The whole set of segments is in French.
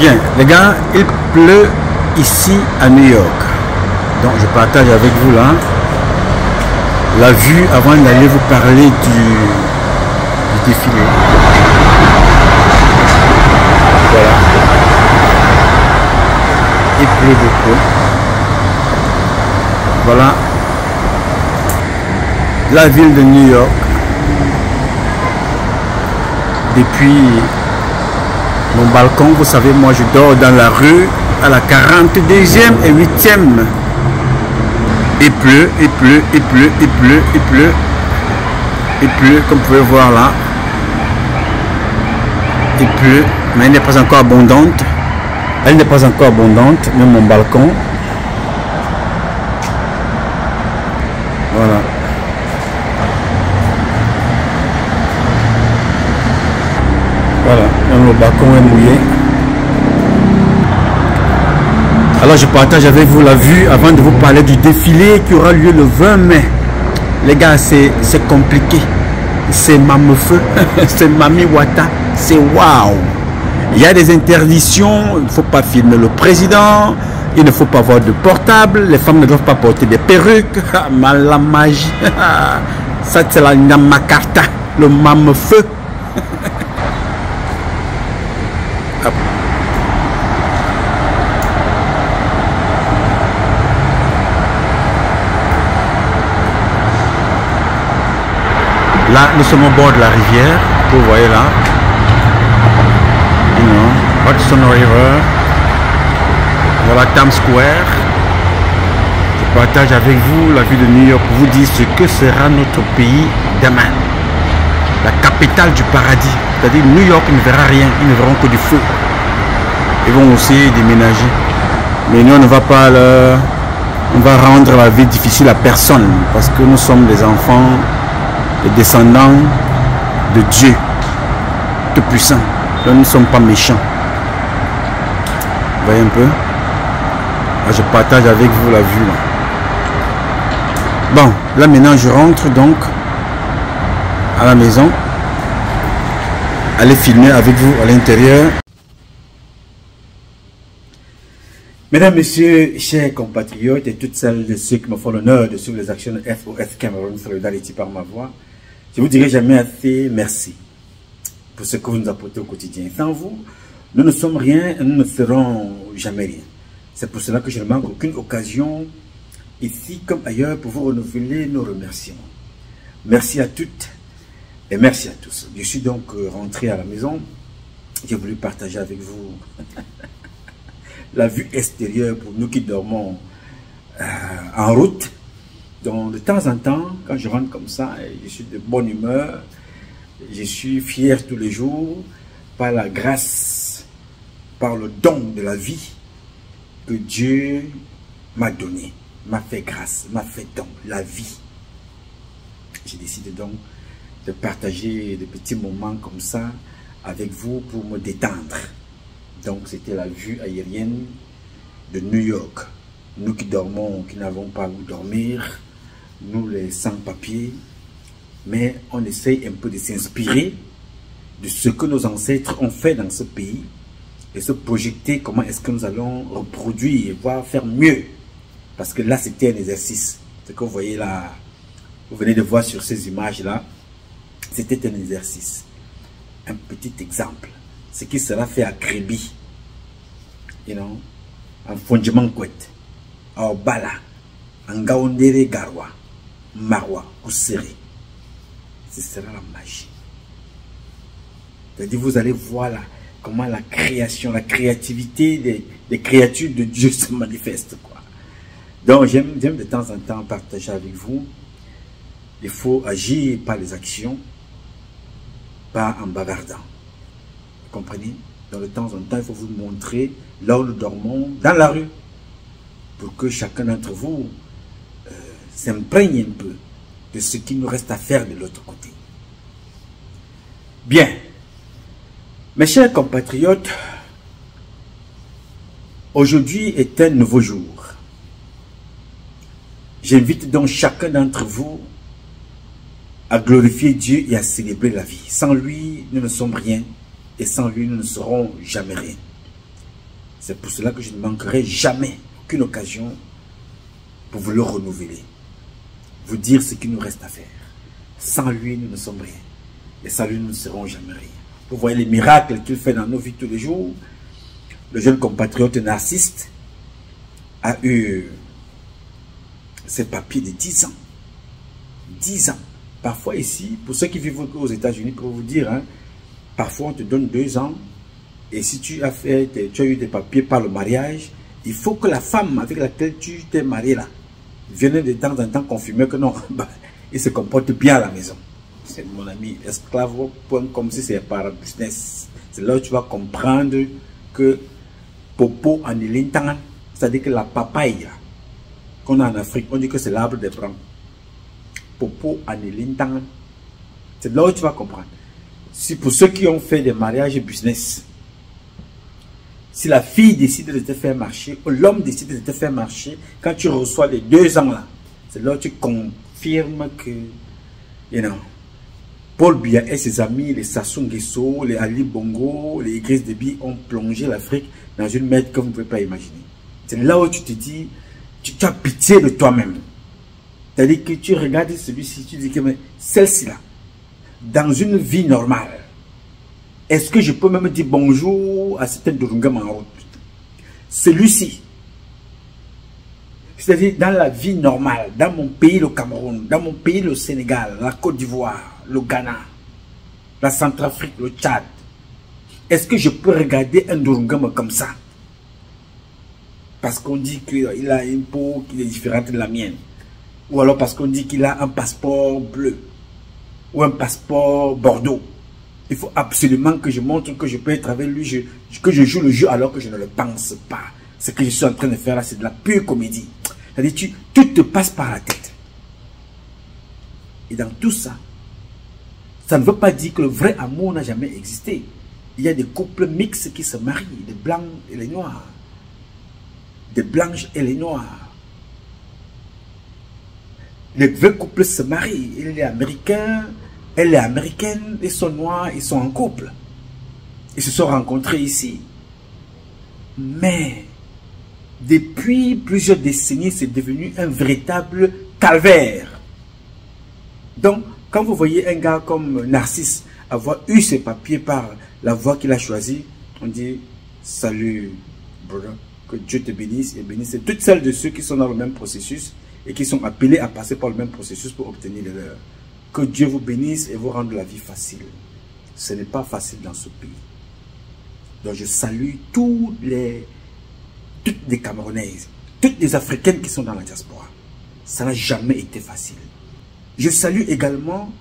Bien, les gars, il pleut ici à New York. Donc je partage avec vous là la vue avant d'aller vous parler du défilé. Voilà. Il pleut beaucoup. Voilà la ville de New York. Depuis mon balcon, vous savez, moi je dors dans la rue à la 42e et 8e. Il pleut, il pleut, il pleut, il pleut, il pleut. Il pleut, comme vous pouvez voir là. Il pleut, mais elle n'est pas encore abondante. Elle n'est pas encore abondante, même mon balcon. Voilà. Voilà, même le balcon est mouillé. Alors je partage avec vous la vue avant de vous parler du défilé qui aura lieu le 20 mai. Les gars, c'est compliqué. C'est Mamefeu, c'est Mami Wata, c'est waouh. Il y a des interdictions, il ne faut pas filmer le président, il ne faut pas avoir de portable, les femmes ne doivent pas porter des perruques. La magie, ça c'est la Namakarta, le Mamefeu. Là, nous sommes au bord de la rivière, vous voyez là. Hudson River. Voilà Times Square. Je partage avec vous la ville de New York pour vous dire ce que sera notre pays demain. La capitale du paradis. C'est-à-dire New York ne verra rien, ils ne verront que du feu. Ils vont aussi déménager. Mais nous, on ne va pas on va rendre la vie difficile à personne parce que nous sommes des enfants, des descendants de Dieu Tout-Puissant. Nous ne sommes pas méchants. Vous voyez un peu? Là, je partage avec vous la vue. Là. Bon, là maintenant je rentre donc à la maison. Allez filmer avec vous à l'intérieur. Mesdames, Messieurs, chers compatriotes et toutes celles et ceux qui me font l'honneur de suivre les actions de SOS Cameroun Solidarity par ma voix, je vous dirai jamais assez merci pour ce que vous nous apportez au quotidien. Sans vous, nous ne sommes rien et nous ne serons jamais rien. C'est pour cela que je ne manque aucune occasion, ici comme ailleurs, pour vous renouveler nos remerciements. Merci à toutes et merci à tous. Je suis donc rentré à la maison. J'ai voulu partager avec vous la vue extérieure pour nous qui dormons en route. Donc de temps en temps, quand je rentre comme ça, je suis de bonne humeur, je suis fier tous les jours par la grâce, par le don de la vie que Dieu m'a donné, m'a fait grâce, m'a fait don, la vie. J'ai décidé donc de partager des petits moments comme ça avec vous pour me détendre. Donc c'était la vue aérienne de New York. Nous qui dormons, qui n'avons pas où dormir, nous les sans-papiers, mais on essaye un peu de s'inspirer de ce que nos ancêtres ont fait dans ce pays et se projeter comment est-ce que nous allons reproduire, voire faire mieux. Parce que là, c'était un exercice. Ce que vous voyez là, vous venez de voir sur ces images-là, c'était un exercice. Un petit exemple. Ce qui sera fait à Crébi, en Fondjemankwet, à Obala, en Gaondere Garwa, Marwa, Ousséré. Ce sera la magie. C'est-à-dire, vous allez voir là, comment la création, la créativité des créatures de Dieu se manifeste, quoi. Donc, j'aime de temps en temps partager avec vous. Il faut agir par les actions, pas en bavardant. Vous comprenez? Dans le temps en temps, il faut vous montrer là où nous dormons, dans la rue, pour que chacun d'entre vous s'imprègne un peu de ce qu'il nous reste à faire de l'autre côté. Bien. Mes chers compatriotes, aujourd'hui est un nouveau jour. J'invite donc chacun d'entre vous à glorifier Dieu et à célébrer la vie. Sans lui, nous ne sommes rien et sans lui, nous ne serons jamais rien. C'est pour cela que je ne manquerai jamais aucune occasion pour vous le renouveler. Vous dire ce qu'il nous reste à faire. Sans lui, nous ne sommes rien. Et sans lui, nous ne serons jamais rien. Vous voyez les miracles qu'il fait dans nos vies tous les jours. Le jeune compatriote narcisse a eu ses papiers de 10 ans. 10 ans. Parfois ici, pour ceux qui vivent aux États-Unis, pour vous dire, hein, parfois on te donne 2 ans. Et si tu as eu des papiers par le mariage, il faut que la femme avec laquelle tu t'es marié là vienne de temps en temps confirmer que non, bah, il se comporte bien à la maison. C'est mon ami esclave.com, si c'est par business. C'est là où tu vas comprendre que popo en ilintangan, c'est-à-dire que la papaye qu'on a en Afrique, on dit que c'est l'arbre des branches. Popo en ilintangan. C'est là où tu vas comprendre. Si pour ceux qui ont fait des mariages business, si la fille décide de te faire marcher, ou l'homme décide de te faire marcher, quand tu reçois les 2 ans là, c'est là où tu confirmes que, you know, Paul Biya et ses amis, les Sassou Nguesso, les Ali Bongo, les Idriss Déby ont plongé l'Afrique dans une merde que vous ne pouvez pas imaginer. C'est là où tu te dis, tu as pitié de toi-même. C'est-à-dire que tu regardes celui-ci, tu dis que celle-ci là, dans une vie normale, est-ce que je peux même dire bonjour à certains Dorungam en route? Celui-ci, c'est-à-dire dans la vie normale, dans mon pays le Cameroun, dans mon pays le Sénégal, la Côte d'Ivoire, le Ghana, la Centrafrique, le Tchad, est-ce que je peux regarder un Dorungam comme ça? Parce qu'on dit qu'il a une peau qui est différente de la mienne. Ou alors parce qu'on dit qu'il a un passeport bleu ou un passeport bordeaux. Il faut absolument que je montre que je peux être avec lui, que je joue le jeu alors que je ne le pense pas. Ce que je suis en train de faire là, c'est de la pure comédie. C'est-à-dire, tout te passe par la tête. Et dans tout ça, ça ne veut pas dire que le vrai amour n'a jamais existé. Il y a des couples mixtes qui se marient, des blancs et les noirs. Des blanches et les noirs. Les vrais couples se marient. Il est américain. Elle est américaine, ils sont noirs, ils sont en couple. Ils se sont rencontrés ici. Mais, depuis plusieurs décennies, c'est devenu un véritable calvaire. Donc, quand vous voyez un gars comme Narcisse avoir eu ses papiers par la voie qu'il a choisie, on dit, salut, brother, que Dieu te bénisse et bénisse toutes celles de ceux qui sont dans le même processus et qui sont appelés à passer par le même processus pour obtenir le leur. Que Dieu vous bénisse et vous rende la vie facile. Ce n'est pas facile dans ce pays. Donc je salue toutes les Camerounaises, toutes les Africaines qui sont dans la diaspora. Ça n'a jamais été facile. Je salue également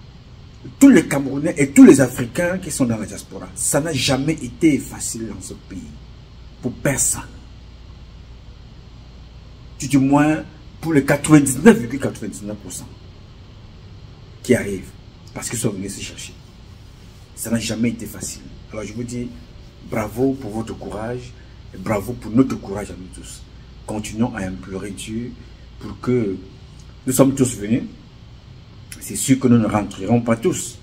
tous les Camerounais et tous les Africains qui sont dans la diaspora. Ça n'a jamais été facile dans ce pays. Pour personne. Du moins pour les 99,99% qui arrivent parce qu'ils sont venus se chercher. Ça n'a jamais été facile. Alors je vous dis bravo pour votre courage et bravo pour notre courage à nous tous. Continuons à implorer Dieu pour que nous sommes tous venus. C'est sûr que nous ne rentrerons pas tous.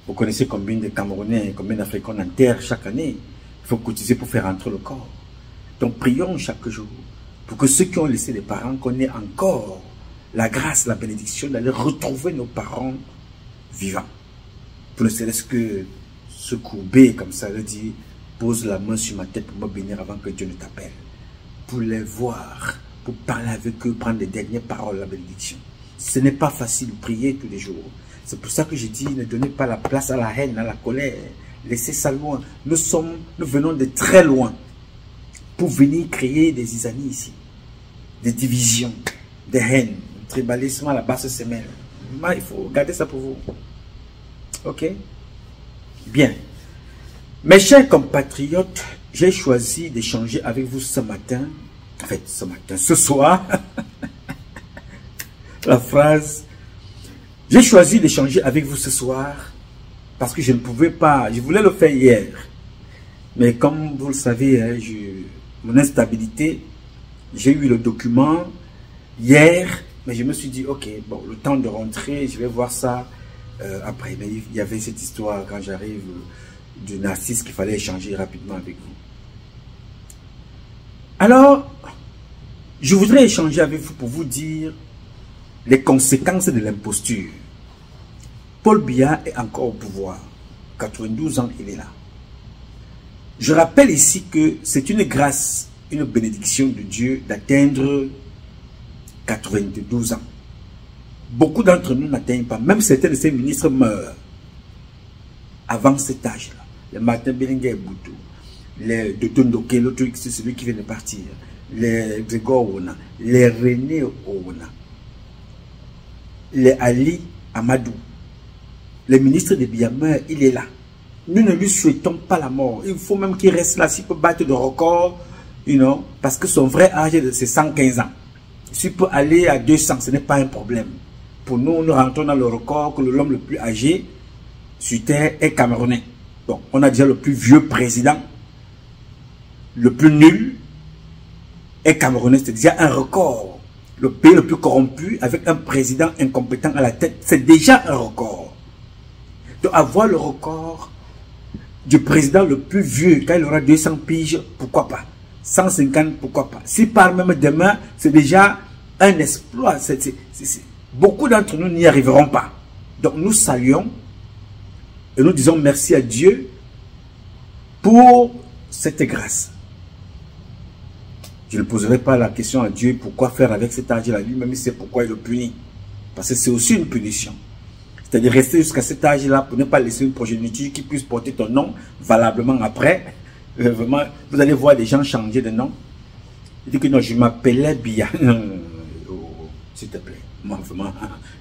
Vous connaissez combien de Camerounais, combien d'Africains en terre chaque année. Il faut cotiser pour faire rentrer le corps. Donc prions chaque jour pour que ceux qui ont laissé les parents connaissent encore la grâce, la bénédiction d'aller retrouver nos parents vivants. Pour ne serait-ce que se courber comme ça, leur dire, pose la main sur ma tête pour me bénir avant que Dieu ne t'appelle. Pour les voir, pour parler avec eux, prendre les dernières paroles, la bénédiction. Ce n'est pas facile de prier tous les jours. C'est pour ça que je dis, ne donnez pas la place à la haine, à la colère. Laissez ça loin. Nous venons de très loin pour venir créer des isanies ici. Des divisions, des haines. Tribalisme à la basse semelle. Il faut garder ça pour vous. Ok? Bien. Mes chers compatriotes, j'ai choisi d'échanger avec vous ce matin. En fait, ce soir. La phrase. J'ai choisi d'échanger avec vous ce soir parce que je ne pouvais pas. Je voulais le faire hier. Mais comme vous le savez, hein, mon instabilité, j'ai eu le document hier. Mais je me suis dit, ok, bon, le temps de rentrer, je vais voir ça après. Mais il y avait cette histoire quand j'arrive du Narcisse qu'il fallait échanger rapidement avec vous. Alors, je voudrais échanger avec vous pour vous dire les conséquences de l'imposture. Paul Biya est encore au pouvoir. 92 ans, il est là. Je rappelle ici que c'est une grâce, une bénédiction de Dieu d'atteindre 92 ans. Beaucoup d'entre nous n'atteignent pas. Même certains de ces ministres meurent avant cet âge-là. Les Martin Bellinger Boutou, les Dotondoke, l'autre c'est celui qui vient de partir, les Grégoire Ouna, les René Ouna, les Ali Amadou, le ministre de Biya meurt, il est là. Nous ne lui souhaitons pas la mort. Il faut même qu'il reste là s'il peut battre de record, parce que son vrai âge c'est 115 ans. S'il peut aller à 200, ce n'est pas un problème. Pour nous, nous rentrons dans le record que l'homme le plus âgé sur Terre est camerounais. Donc, on a déjà le plus vieux président, le plus nul est camerounais. C'est déjà un record. Le pays le plus corrompu avec un président incompétent à la tête, c'est déjà un record. Donc, avoir le record du président le plus vieux, quand il aura 200 piges, pourquoi pas? 150, pourquoi pas? S'il part même demain, c'est déjà un exploit. Beaucoup d'entre nous n'y arriveront pas. Donc nous saluons et nous disons merci à Dieu pour cette grâce. Je ne poserai pas la question à Dieu pourquoi faire avec cet âge-là, lui-même c'est pourquoi il le punit. Parce que c'est aussi une punition. C'est-à-dire rester jusqu'à cet âge-là pour ne pas laisser une progéniture qui puisse porter ton nom valablement après. Vraiment, vous allez voir des gens changer de nom. Il dit que non, je m'appelais Biya. S'il te plaît. Moi, vraiment,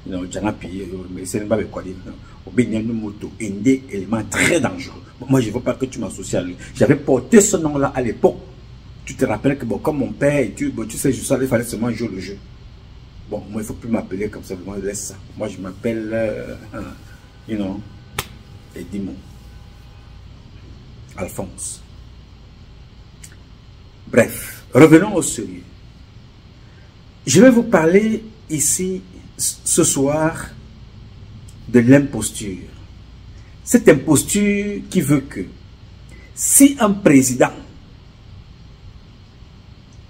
j'en ai payé, mais c'est pas quoi dire. Moto, un élément très dangereux. Moi, je ne veux pas que tu m'associes à lui. J'avais porté ce nom-là à l'époque. Tu te rappelles que, bon, comme mon père, tu sais, je savais, il fallait seulement jouer le jeu. Bon, moi, il ne faut plus m'appeler comme ça, vraiment, laisse ça. Moi, je m'appelle, Edimon. Alphonse. Bref, revenons au sérieux. Je vais vous parler ici, ce soir, de l'imposture. Cette imposture qui veut que, si un président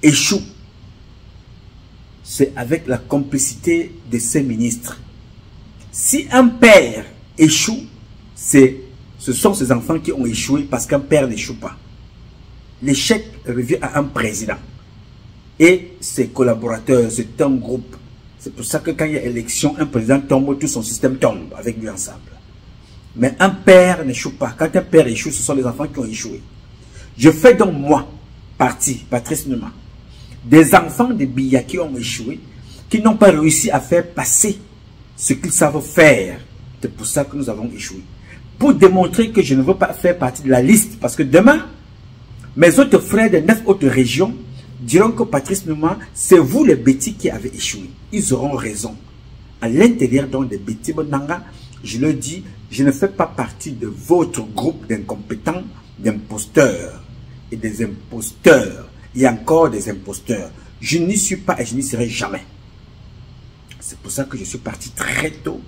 échoue, c'est avec la complicité de ses ministres. Si un père échoue, ce sont ses enfants qui ont échoué parce qu'un père n'échoue pas. L'échec revient à un président et ses collaborateurs, c'est un groupe. C'est pour ça que quand il y a élection, un président tombe, tout son système tombe avec lui ensemble. Mais un père n'échoue pas. Quand un père échoue, ce sont les enfants qui ont échoué. Je fais donc moi partie, Patrice Numa, des enfants de Biya qui ont échoué, qui n'ont pas réussi à faire passer ce qu'ils savent faire. C'est pour ça que nous avons échoué. Pour démontrer que je ne veux pas faire partie de la liste, parce que demain, mes autres frères de 9 autres régions diront que Patrice Numa, c'est vous les bêtis qui avez échoué. Ils auront raison. À l'intérieur donc des bêtis Bonanga, je leur dis, je ne fais pas partie de votre groupe d'incompétents, d'imposteurs et des imposteurs. Il y a encore des imposteurs. Je n'y suis pas et je n'y serai jamais. C'est pour ça que je suis parti très tôt.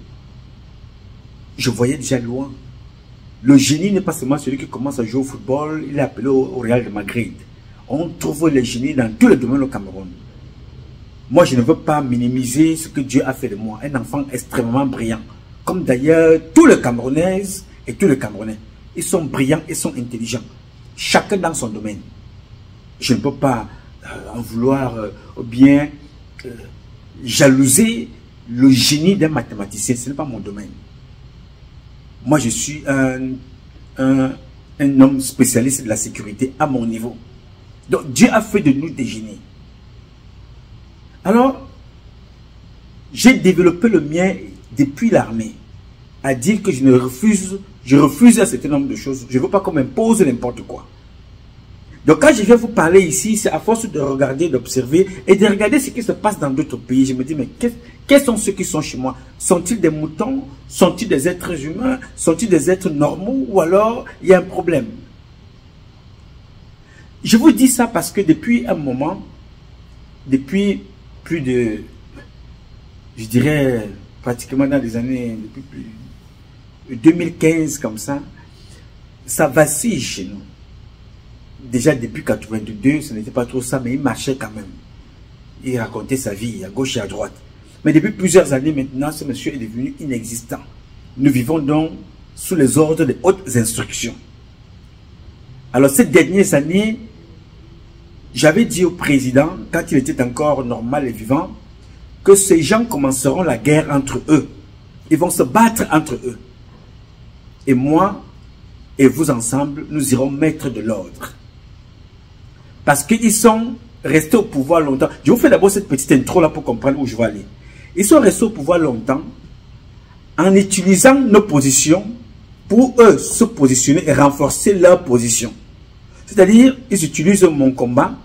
Je voyais déjà loin. Le génie n'est pas seulement celui qui commence à jouer au football, il est appelé au Real de Madrid. On trouve les génies dans tous les domaines au Cameroun. Moi, je ne veux pas minimiser ce que Dieu a fait de moi. Un enfant extrêmement brillant. Comme d'ailleurs tous les Camerounaises et tous les Camerounais. Ils sont brillants et sont intelligents. Chacun dans son domaine. Je ne peux pas en vouloir ou bien jalouser le génie d'un mathématicien. Ce n'est pas mon domaine. Moi, je suis un homme spécialiste de la sécurité à mon niveau. Donc, Dieu a fait de nous des génies. Alors, j'ai développé le mien depuis l'armée, à dire que je refuse un certain nombre de choses. Je ne veux pas qu'on m'impose n'importe quoi. Donc, quand je viens vous parler ici, c'est à force de regarder, d'observer et de regarder ce qui se passe dans d'autres pays. Je me dis, mais quels sont ceux qui sont chez moi? Sont-ils des moutons? Sont-ils des êtres humains? Sont-ils des êtres normaux? Ou alors, il y a un problème? Je vous dis ça parce que depuis un moment, depuis plus de, je dirais, pratiquement dans les années, depuis 2015 comme ça vacille chez nous. déjà depuis 82, ce n'était pas trop ça, mais il marchait quand même. Il racontait sa vie à gauche et à droite. Mais depuis plusieurs années maintenant, ce monsieur est devenu inexistant. Nous vivons donc sous les ordres des hautes instructions. Alors ces dernières années, j'avais dit au président, quand il était encore normal et vivant, que ces gens commenceront la guerre entre eux. Ils vont se battre entre eux. Et moi et vous ensemble, nous irons mettre de l'ordre. Parce qu'ils sont restés au pouvoir longtemps. Je vous fais d'abord cette petite intro là pour comprendre où je vais aller. Ils sont restés au pouvoir longtemps en utilisant nos positions pour eux se positionner et renforcer leur position. C'est-à-dire, ils utilisent mon combat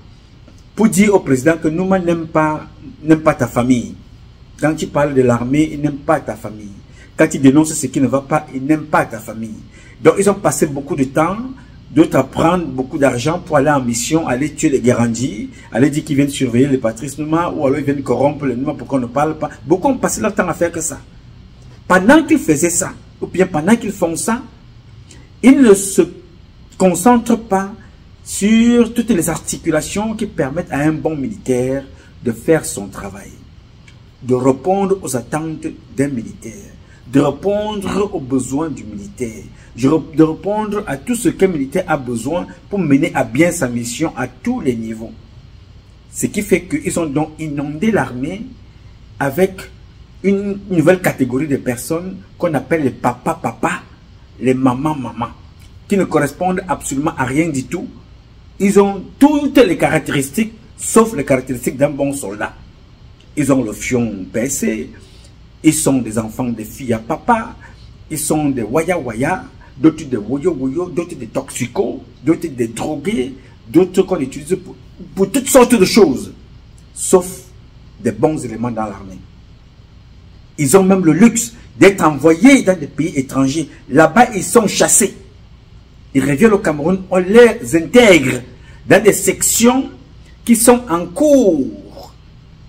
pour dire au président que Nouma n'aime pas ta famille. Quand il parle de l'armée, il n'aime pas ta famille. Quand il dénonce ce qui ne va pas, il n'aime pas ta famille. Donc, ils ont passé beaucoup de temps, d'autres à prendre beaucoup d'argent pour aller en mission, aller tuer les Guérandis, aller dire qu'ils viennent surveiller les Patrice Nouma, ou alors ils viennent corrompre les Nouma pour qu'on ne parle pas. Beaucoup ont passé leur temps à faire que ça. Pendant qu'ils faisaient ça, ou bien pendant qu'ils font ça, ils ne se concentrent pas sur toutes les articulations qui permettent à un bon militaire de faire son travail, de répondre aux attentes d'un militaire, de répondre aux besoins du militaire, de répondre à tout ce qu'un militaire a besoin pour mener à bien sa mission à tous les niveaux. Ce qui fait qu'ils ont donc inondé l'armée avec une nouvelle catégorie de personnes qu'on appelle les papa, les maman, qui ne correspondent absolument à rien du tout. Ils ont toutes les caractéristiques, sauf les caractéristiques d'un bon soldat. Ils ont le fion baissé, ils sont des enfants de filles à papa, ils sont des waya, d'autres des woyo, d'autres des toxicos, d'autres des drogués, d'autres qu'on utilise pour toutes sortes de choses, sauf des bons éléments dans l'armée. Ils ont même le luxe d'être envoyés dans des pays étrangers. Là-bas, ils sont chassés. Ils reviennent au Cameroun, on les intègre dans des sections qui sont en cours.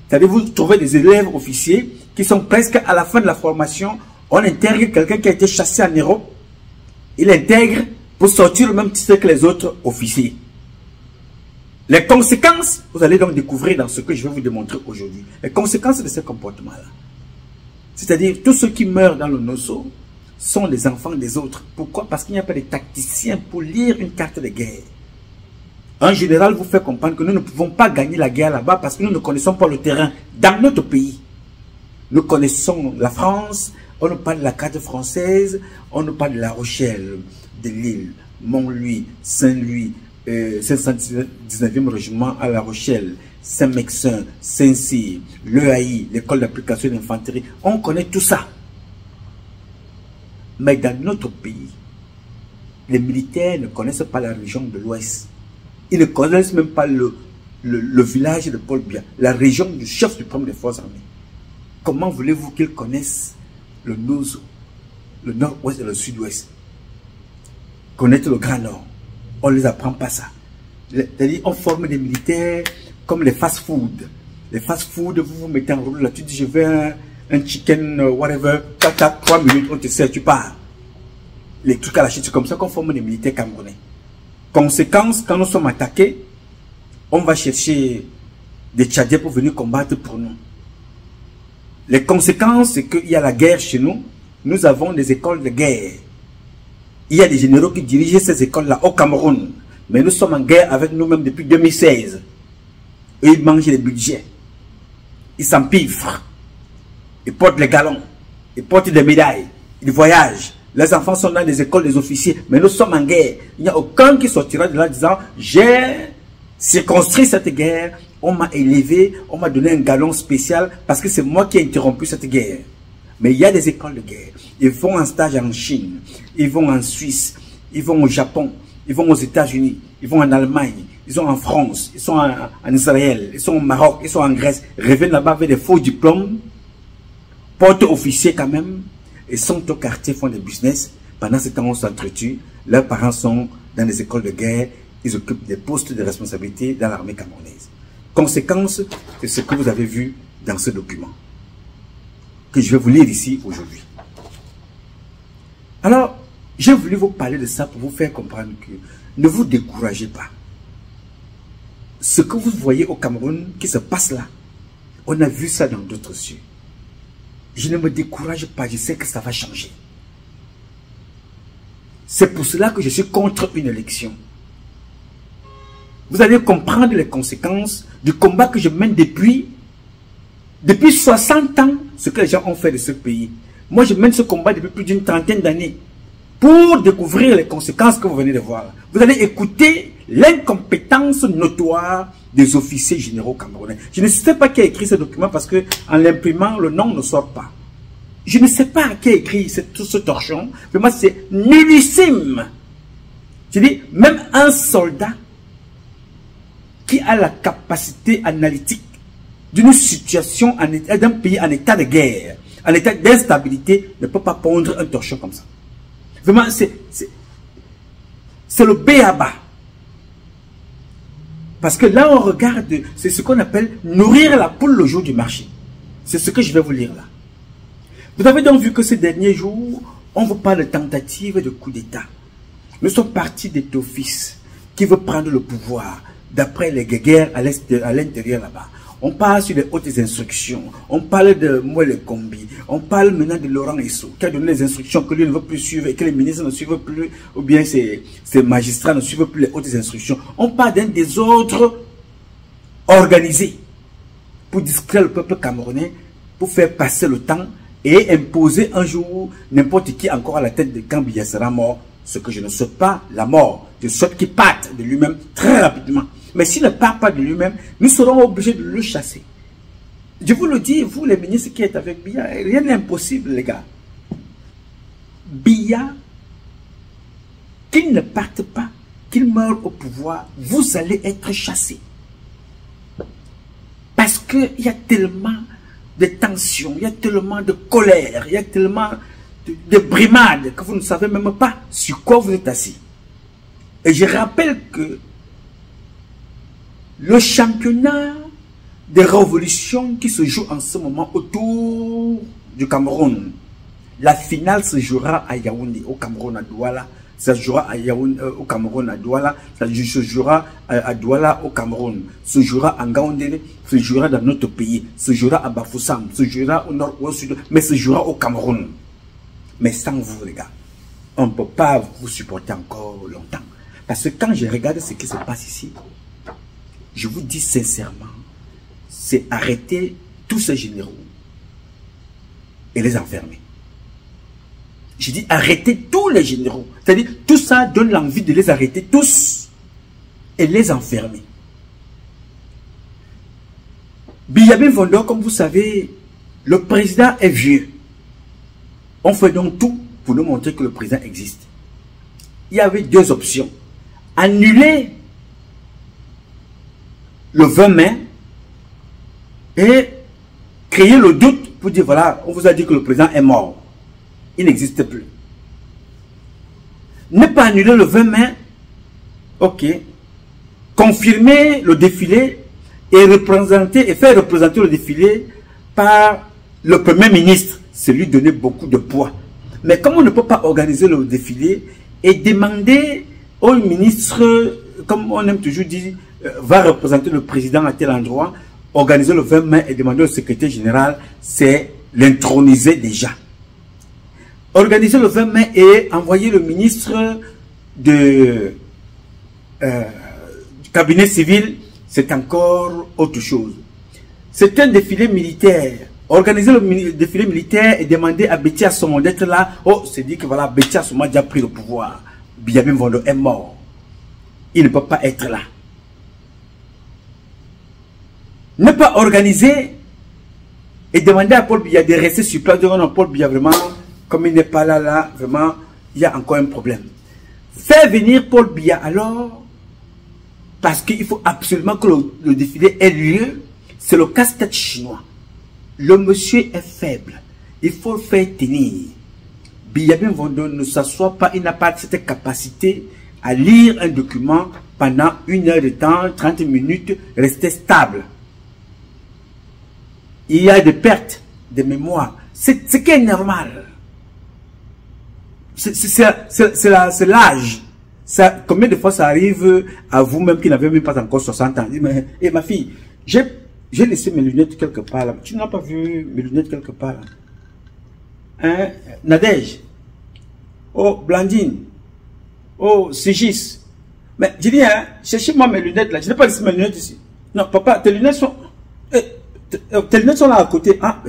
C'est-à-dire, vous trouvez des élèves officiers qui sont presque à la fin de la formation. On intègre quelqu'un qui a été chassé en Europe. Il intègre pour sortir le même titre que les autres officiers. Les conséquences, vous allez donc découvrir dans ce que je vais vous démontrer aujourd'hui. Les conséquences de ce comportement-là. C'est-à-dire, tous ceux qui meurent dans le Nosso sont les enfants des autres. Pourquoi? Parce qu'il n'y a pas de tacticiens pour lire une carte de guerre. Un général vous fait comprendre que nous ne pouvons pas gagner la guerre là-bas parce que nous ne connaissons pas le terrain dans notre pays. Nous connaissons la France, on nous parle de la carte française, on nous parle de La Rochelle, de Lille, Montlouis, Saint-Louis, 519e régiment à La Rochelle, Saint-Mexin, Saint-Cyr, l'EAI, l'école d'application d'infanterie. On connaît tout ça. Mais dans notre pays, les militaires ne connaissent pas la région de l'Ouest. Ils ne connaissent même pas le village de Paul Biya, la région du chef suprême des forces armées. Comment voulez-vous qu'ils connaissent le Nozo, le nord-ouest et le sud-ouest? Connaître le Grand Nord. On ne les apprend pas ça. C'est-à-dire, on forme des militaires comme les fast-food. Les fast-food, vous vous mettez en route là, tu dis je veux un chicken, whatever, 3 minutes, on te sert, tu pars. Les trucs à la chute, c'est comme ça qu'on forme des militaires camerounais. Conséquence, quand nous sommes attaqués, on va chercher des Tchadiens pour venir combattre pour nous. Les conséquences, c'est qu'il y a la guerre chez nous. Nous avons des écoles de guerre. Il y a des généraux qui dirigent ces écoles-là au Cameroun. Mais nous sommes en guerre avec nous-mêmes depuis 2016. Et ils mangent les budgets. Ils s'empiffrent. Ils portent les galons. Ils portent des médailles. Ils voyagent. Les enfants sont dans les écoles des officiers. Mais nous sommes en guerre. Il n'y a aucun qui sortira de là disant j'ai circonscrit cette guerre. On m'a élevé. On m'a donné un galon spécial parce que c'est moi qui ai interrompu cette guerre. Mais il y a des écoles de guerre. Ils vont en stage en Chine. Ils vont en Suisse. Ils vont au Japon. Ils vont aux États-Unis. Ils vont en Allemagne. Ils sont en France. Ils sont en Israël. Ils sont au Maroc. Ils sont en Grèce. Ils reviennent là-bas avec des faux diplômes. Portent officiers quand même. Et sont au quartier, font des business. Pendant ce temps, on s'entretue. Leurs parents sont dans les écoles de guerre. Ils occupent des postes de responsabilité dans l'armée camerounaise. Conséquence, c'est ce que vous avez vu dans ce document. Que je vais vous lire ici aujourd'hui. Alors, j'ai voulu vous parler de ça pour vous faire comprendre que ne vous découragez pas. ce que vous voyez au Cameroun qui se passe là, on a vu ça dans d'autres cieux. Je ne me décourage pas, je sais que ça va changer. C'est pour cela que je suis contre une élection. Vous allez comprendre les conséquences du combat que je mène depuis 60 ans, ce que les gens ont fait de ce pays. Moi, je mène ce combat depuis plus d'une trentaine d'années pour découvrir les conséquences que vous venez de voir. Vous allez écouter l'incompétence notoire des officiers généraux camerounais. Je ne sais pas qui a écrit ce document parce que en l'imprimant, le nom ne sort pas. Je ne sais pas qui a écrit tout ce torchon. Mais moi, c'est nullissime. Je dis, même un soldat qui a la capacité analytique d'une situation, d'un pays en état de guerre, en état d'instabilité, ne peut pas pondre un torchon comme ça. Vraiment, c'est le b.a.-ba. Parce que là, on regarde, c'est ce qu'on appelle nourrir la poule le jour du marché. C'est ce que je vais vous lire là. Vous avez donc vu que ces derniers jours, on vous parle de tentative de coup d'État. Nous sommes partis d'État qui veut prendre le pouvoir d'après les guerres à l'intérieur là-bas. On parle sur les hautes instructions. On parle de Mouele Kombi. On parle maintenant de Laurent Esso, qui a donné les instructions que lui ne veut plus suivre et que les ministres ne suivent plus, ou bien ses magistrats ne suivent plus les hautes instructions. On parle d'un désordre organisé pour distraire le peuple camerounais, pour faire passer le temps et imposer un jour n'importe qui encore à la tête de quand Biya sera mort. Ce que je ne souhaite pas, la mort. Je souhaite qu'il parte de lui-même très rapidement. Mais s'il ne part pas de lui-même, nous serons obligés de le chasser. Je vous le dis, vous les ministres qui êtes avec Biya, rien n'est impossible les gars. Biya, qu'il ne parte pas, qu'il meure au pouvoir, vous allez être chassés. Parce qu'il y a tellement de tensions, il y a tellement de colère, il y a tellement de brimades que vous ne savez même pas sur quoi vous êtes assis. Et je rappelle que le championnat des révolutions qui se joue en ce moment autour du Cameroun, la finale se jouera à Yaoundé, au Cameroun, à Douala. Ça se jouera à Yaoundé, au Cameroun, à Douala. Ça se jouera à Douala, au Cameroun. Se jouera à Ngaoundé, se jouera dans notre pays. Se jouera à Bafoussam, se jouera au nord ou au sud, mais se jouera au Cameroun. Mais sans vous, les gars, on ne peut pas vous supporter encore longtemps. Parce que quand je regarde ce qui se passe ici, je vous dis sincèrement, c'est arrêter tous ces généraux et les enfermer. Je dis arrêter tous les généraux. C'est-à-dire, tout ça donne l'envie de les arrêter tous et les enfermer. Biya Vondo, comme vous savez, le président est vieux. On fait donc tout pour nous montrer que le président existe. Il y avait deux options. Annuler le 20 mai et créer le doute pour dire voilà, on vous a dit que le président est mort. Il n'existe plus. Ne pas annuler le 20 mai, ok. Confirmer le défilé et faire représenter le défilé par le Premier ministre. C'est lui donner beaucoup de poids. Mais comme on ne peut pas organiser le défilé et demander au ministre, comme on aime toujours dire, va représenter le président à tel endroit, organiser le 20 mai et demander au secrétaire général, c'est l'introniser déjà. Organiser le 20 mai et envoyer le ministre du cabinet civil, c'est encore autre chose. C'est un défilé militaire. Organiser le défilé militaire et demander à Betty Assommo d'être là. Oh, c'est dit que voilà, Betty Assommo a déjà pris le pouvoir. Biya Vondo est mort. Il ne peut pas être là. Ne pas organiser et demander à Paul Biya de rester sur place. Non, Paul Biya, vraiment, comme il n'est pas là, vraiment, il y a encore un problème. Faire venir Paul Biya alors, parce qu'il faut absolument que le défilé ait lieu, c'est le casse-tête chinois. Le monsieur est faible. Il faut le faire tenir. Biya Vondo ne s'assoit pas, il n'a pas cette capacité à lire un document pendant 1 heure de temps, 30 minutes, rester stable. Il y a des pertes de mémoire. C'est ce qui est normal. C'est l'âge. Ça, combien de fois ça arrive à vous-même qui n'avez même pas encore 60 ans? Mais, hey, ma fille, j'ai laissé mes lunettes quelque part là. Tu n'as pas vu mes lunettes quelque part là? Hein? Nadège? Oh, Blandine? Oh, Sigis? Mais je dis, hein, cherchez-moi mes lunettes là. Je n'ai pas laissé mes lunettes ici. Non, papa, tes lunettes sont... tes lunettes sont là à côté. Ah,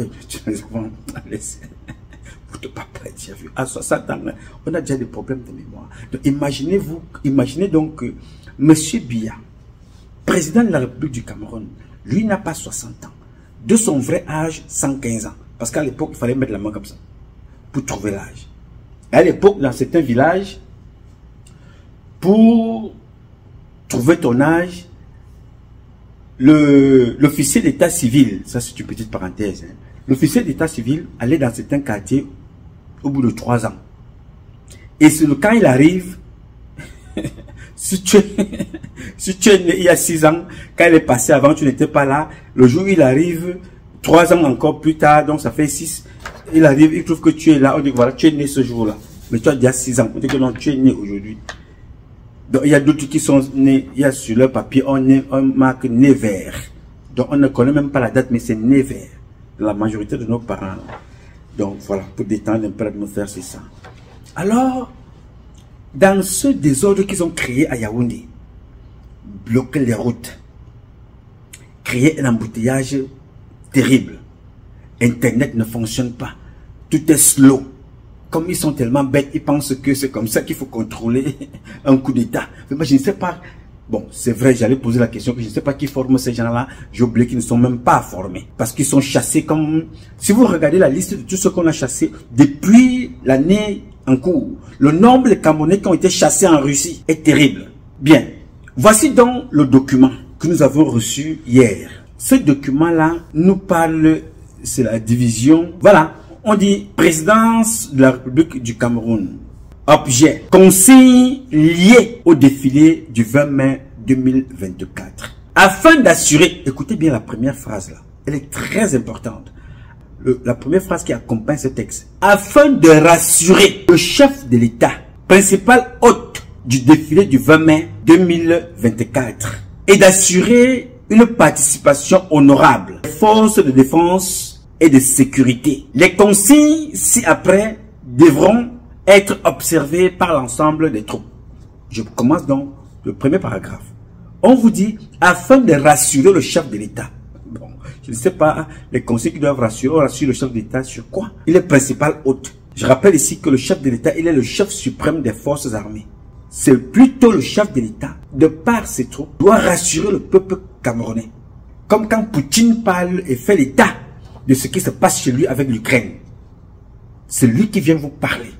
laissez. Votre papa, tu as vu, à 60 ans, on a déjà des problèmes de mémoire. Donc, imaginez donc que M. Biya, président de la République du Cameroun, lui n'a pas 60 ans. De son vrai âge, 115 ans. Parce qu'à l'époque, il fallait mettre la main comme ça pour trouver l'âge. À l'époque, dans certains villages, pour trouver ton âge, l'officier d'état civil, ça c'est une petite parenthèse, hein, l'officier d'état civil allait dans certains quartiers au bout de 3 ans. Et quand il arrive, si tu es né il y a 6 ans, quand il est passé avant, tu n'étais pas là, le jour où il arrive, 3 ans encore plus tard, donc ça fait 6, il arrive, il trouve que tu es là, on dit voilà, tu es né ce jour-là. Mais tu as déjà 6 ans, on dit que non, tu es né aujourd'hui. Donc il y a d'autres qui sont nés, il y a sur leur papier, on marque né vert. Donc on ne connaît même pas la date, mais c'est né vert. La majorité de nos parents. Donc voilà, pour détendre un peu l'atmosphère, c'est ça. Alors, dans ce désordre qu'ils ont créé à Yaoundé, bloquer les routes, créer un embouteillage terrible, Internet ne fonctionne pas, tout est slow. Comme ils sont tellement bêtes, ils pensent que c'est comme ça qu'il faut contrôler un coup d'État. Moi, je ne sais pas. Bon, c'est vrai, j'allais poser la question que je ne sais pas qui forme ces gens-là. J'ai oublié qu'ils ne sont même pas formés. Parce qu'ils sont chassés comme... Si vous regardez la liste de tout ce qu'on a chassé depuis l'année en cours, le nombre de Camerounais qui ont été chassés en Russie est terrible. Bien, voici donc le document que nous avons reçu hier. Ce document-là nous parle, c'est la division... Voilà. On dit présidence de la République du Cameroun. Objet, consigne liée au défilé du 20 mai 2024. Afin d'assurer, écoutez bien la première phrase là, elle est très importante. La première phrase qui accompagne ce texte. Afin de rassurer le chef de l'État, principal hôte du défilé du 20 mai 2024, et d'assurer une participation honorable des forces de défense et de sécurité. Les consignes ci-après devront être observées par l'ensemble des troupes. Je commence donc le premier paragraphe. On vous dit, afin de rassurer le chef de l'État. Bon, je ne sais pas, les consignes qui doivent rassurer le chef de l'État sur quoi? Il est principal hôte. Je rappelle ici que le chef de l'État, il est le chef suprême des forces armées. C'est plutôt le chef de l'État, de par ses troupes, doit rassurer le peuple camerounais. Comme quand Poutine parle et fait l'état de ce qui se passe chez lui avec l'Ukraine. C'est lui qui vient vous parler.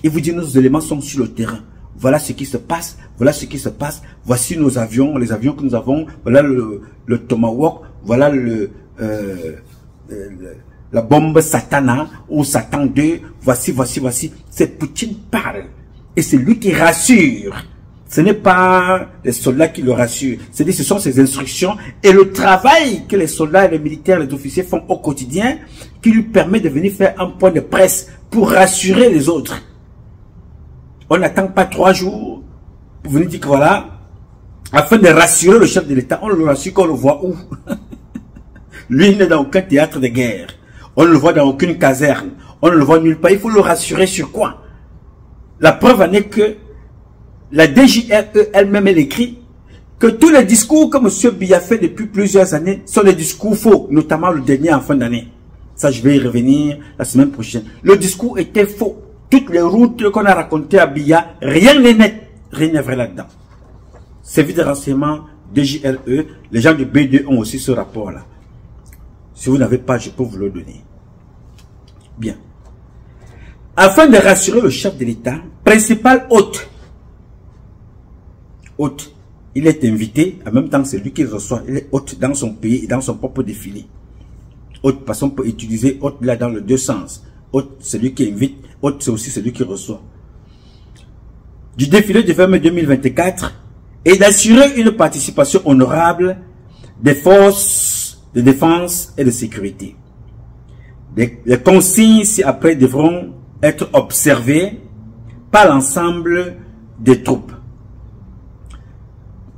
Il vous dit, nos éléments sont sur le terrain. Voilà ce qui se passe. Voilà ce qui se passe. Voici nos avions, les avions que nous avons. Voilà le Tomahawk. Voilà la bombe Satana ou Satan 2. Voici. C'est Poutine parle. Et c'est lui qui rassure. Ce n'est pas les soldats qui le rassurent. C'est-à-dire ce sont ses instructions et le travail que les soldats, les militaires, les officiers font au quotidien qui lui permet de venir faire un point de presse pour rassurer les autres. On n'attend pas 3 jours pour venir dire que voilà, afin de rassurer le chef de l'État, on le rassure qu'on le voit où? Lui, il n'est dans aucun théâtre de guerre. On ne le voit dans aucune caserne. On ne le voit nulle part. Il faut le rassurer sur quoi? La preuve en est que la DGRE elle-même, elle écrit que tous les discours que M. Biya fait depuis plusieurs années sont des discours faux, notamment le dernier en fin d'année. Ça, je vais y revenir la semaine prochaine. Le discours était faux. Toutes les routes qu'on a racontées à Biya, rien n'est net, rien n'est vrai là-dedans. Service de renseignement, DGRE, les gens du B2 ont aussi ce rapport-là. Si vous n'avez pas, je peux vous le donner. Bien. Afin de rassurer le chef de l'État, principal hôte, il est invité, en même temps c'est lui qui reçoit, il est hôte dans son pays et dans son propre défilé. Hôte, parce qu'on peut utiliser hôte là dans les deux sens. Hôte, c'est lui qui invite, hôte, c'est aussi celui qui reçoit. Du défilé du 20 mai 2024 et d'assurer une participation honorable des forces de défense et de sécurité. Les consignes ci-après devront être observées par l'ensemble des troupes.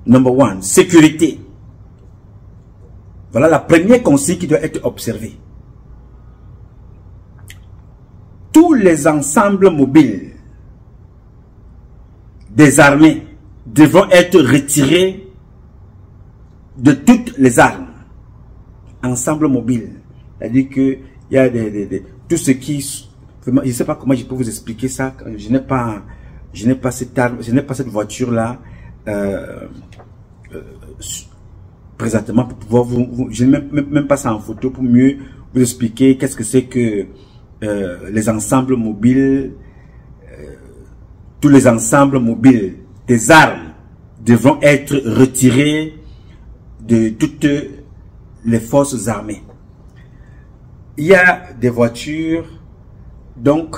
Number one, sécurité. Voilà la première consigne qui doit être observée. Tous les ensembles mobiles des armées devront être retirés de toutes les armes. Ensemble mobile. C'est-à-dire que il y a tout ce qui... Vraiment, je ne sais pas comment je peux vous expliquer ça. Je n'ai pas cette arme, je n'ai pas cette voiture-là présentement pour pouvoir je n'ai même pas ça en photo pour mieux vous expliquer qu'est-ce que c'est que les ensembles mobiles. Tous les ensembles mobiles des armes devront être retirés de toutes les forces armées. Il y a des voitures, donc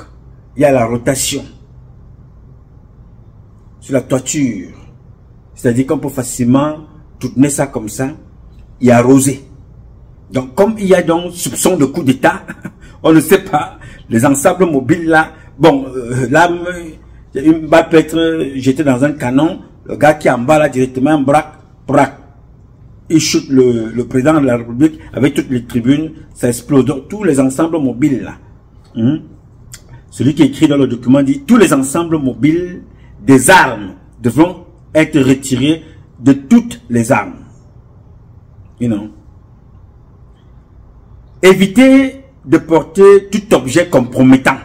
il y a la rotation sur la toiture. C'est-à-dire qu'on peut facilement tourner ça comme ça et arroser. Donc comme il y a donc soupçon de coup d'État, on ne sait pas, les ensembles mobiles là, bon, l'arme, une balle peut être jetée dans un canon, le gars qui est en bas là directement, braque, il shoot le président de la République avec toutes les tribunes, ça explose. Donc tous les ensembles mobiles là, celui qui écrit dans le document dit tous les ensembles mobiles des armes devront être retirés de toutes les armes. You know. Évitez de porter tout objet compromettant.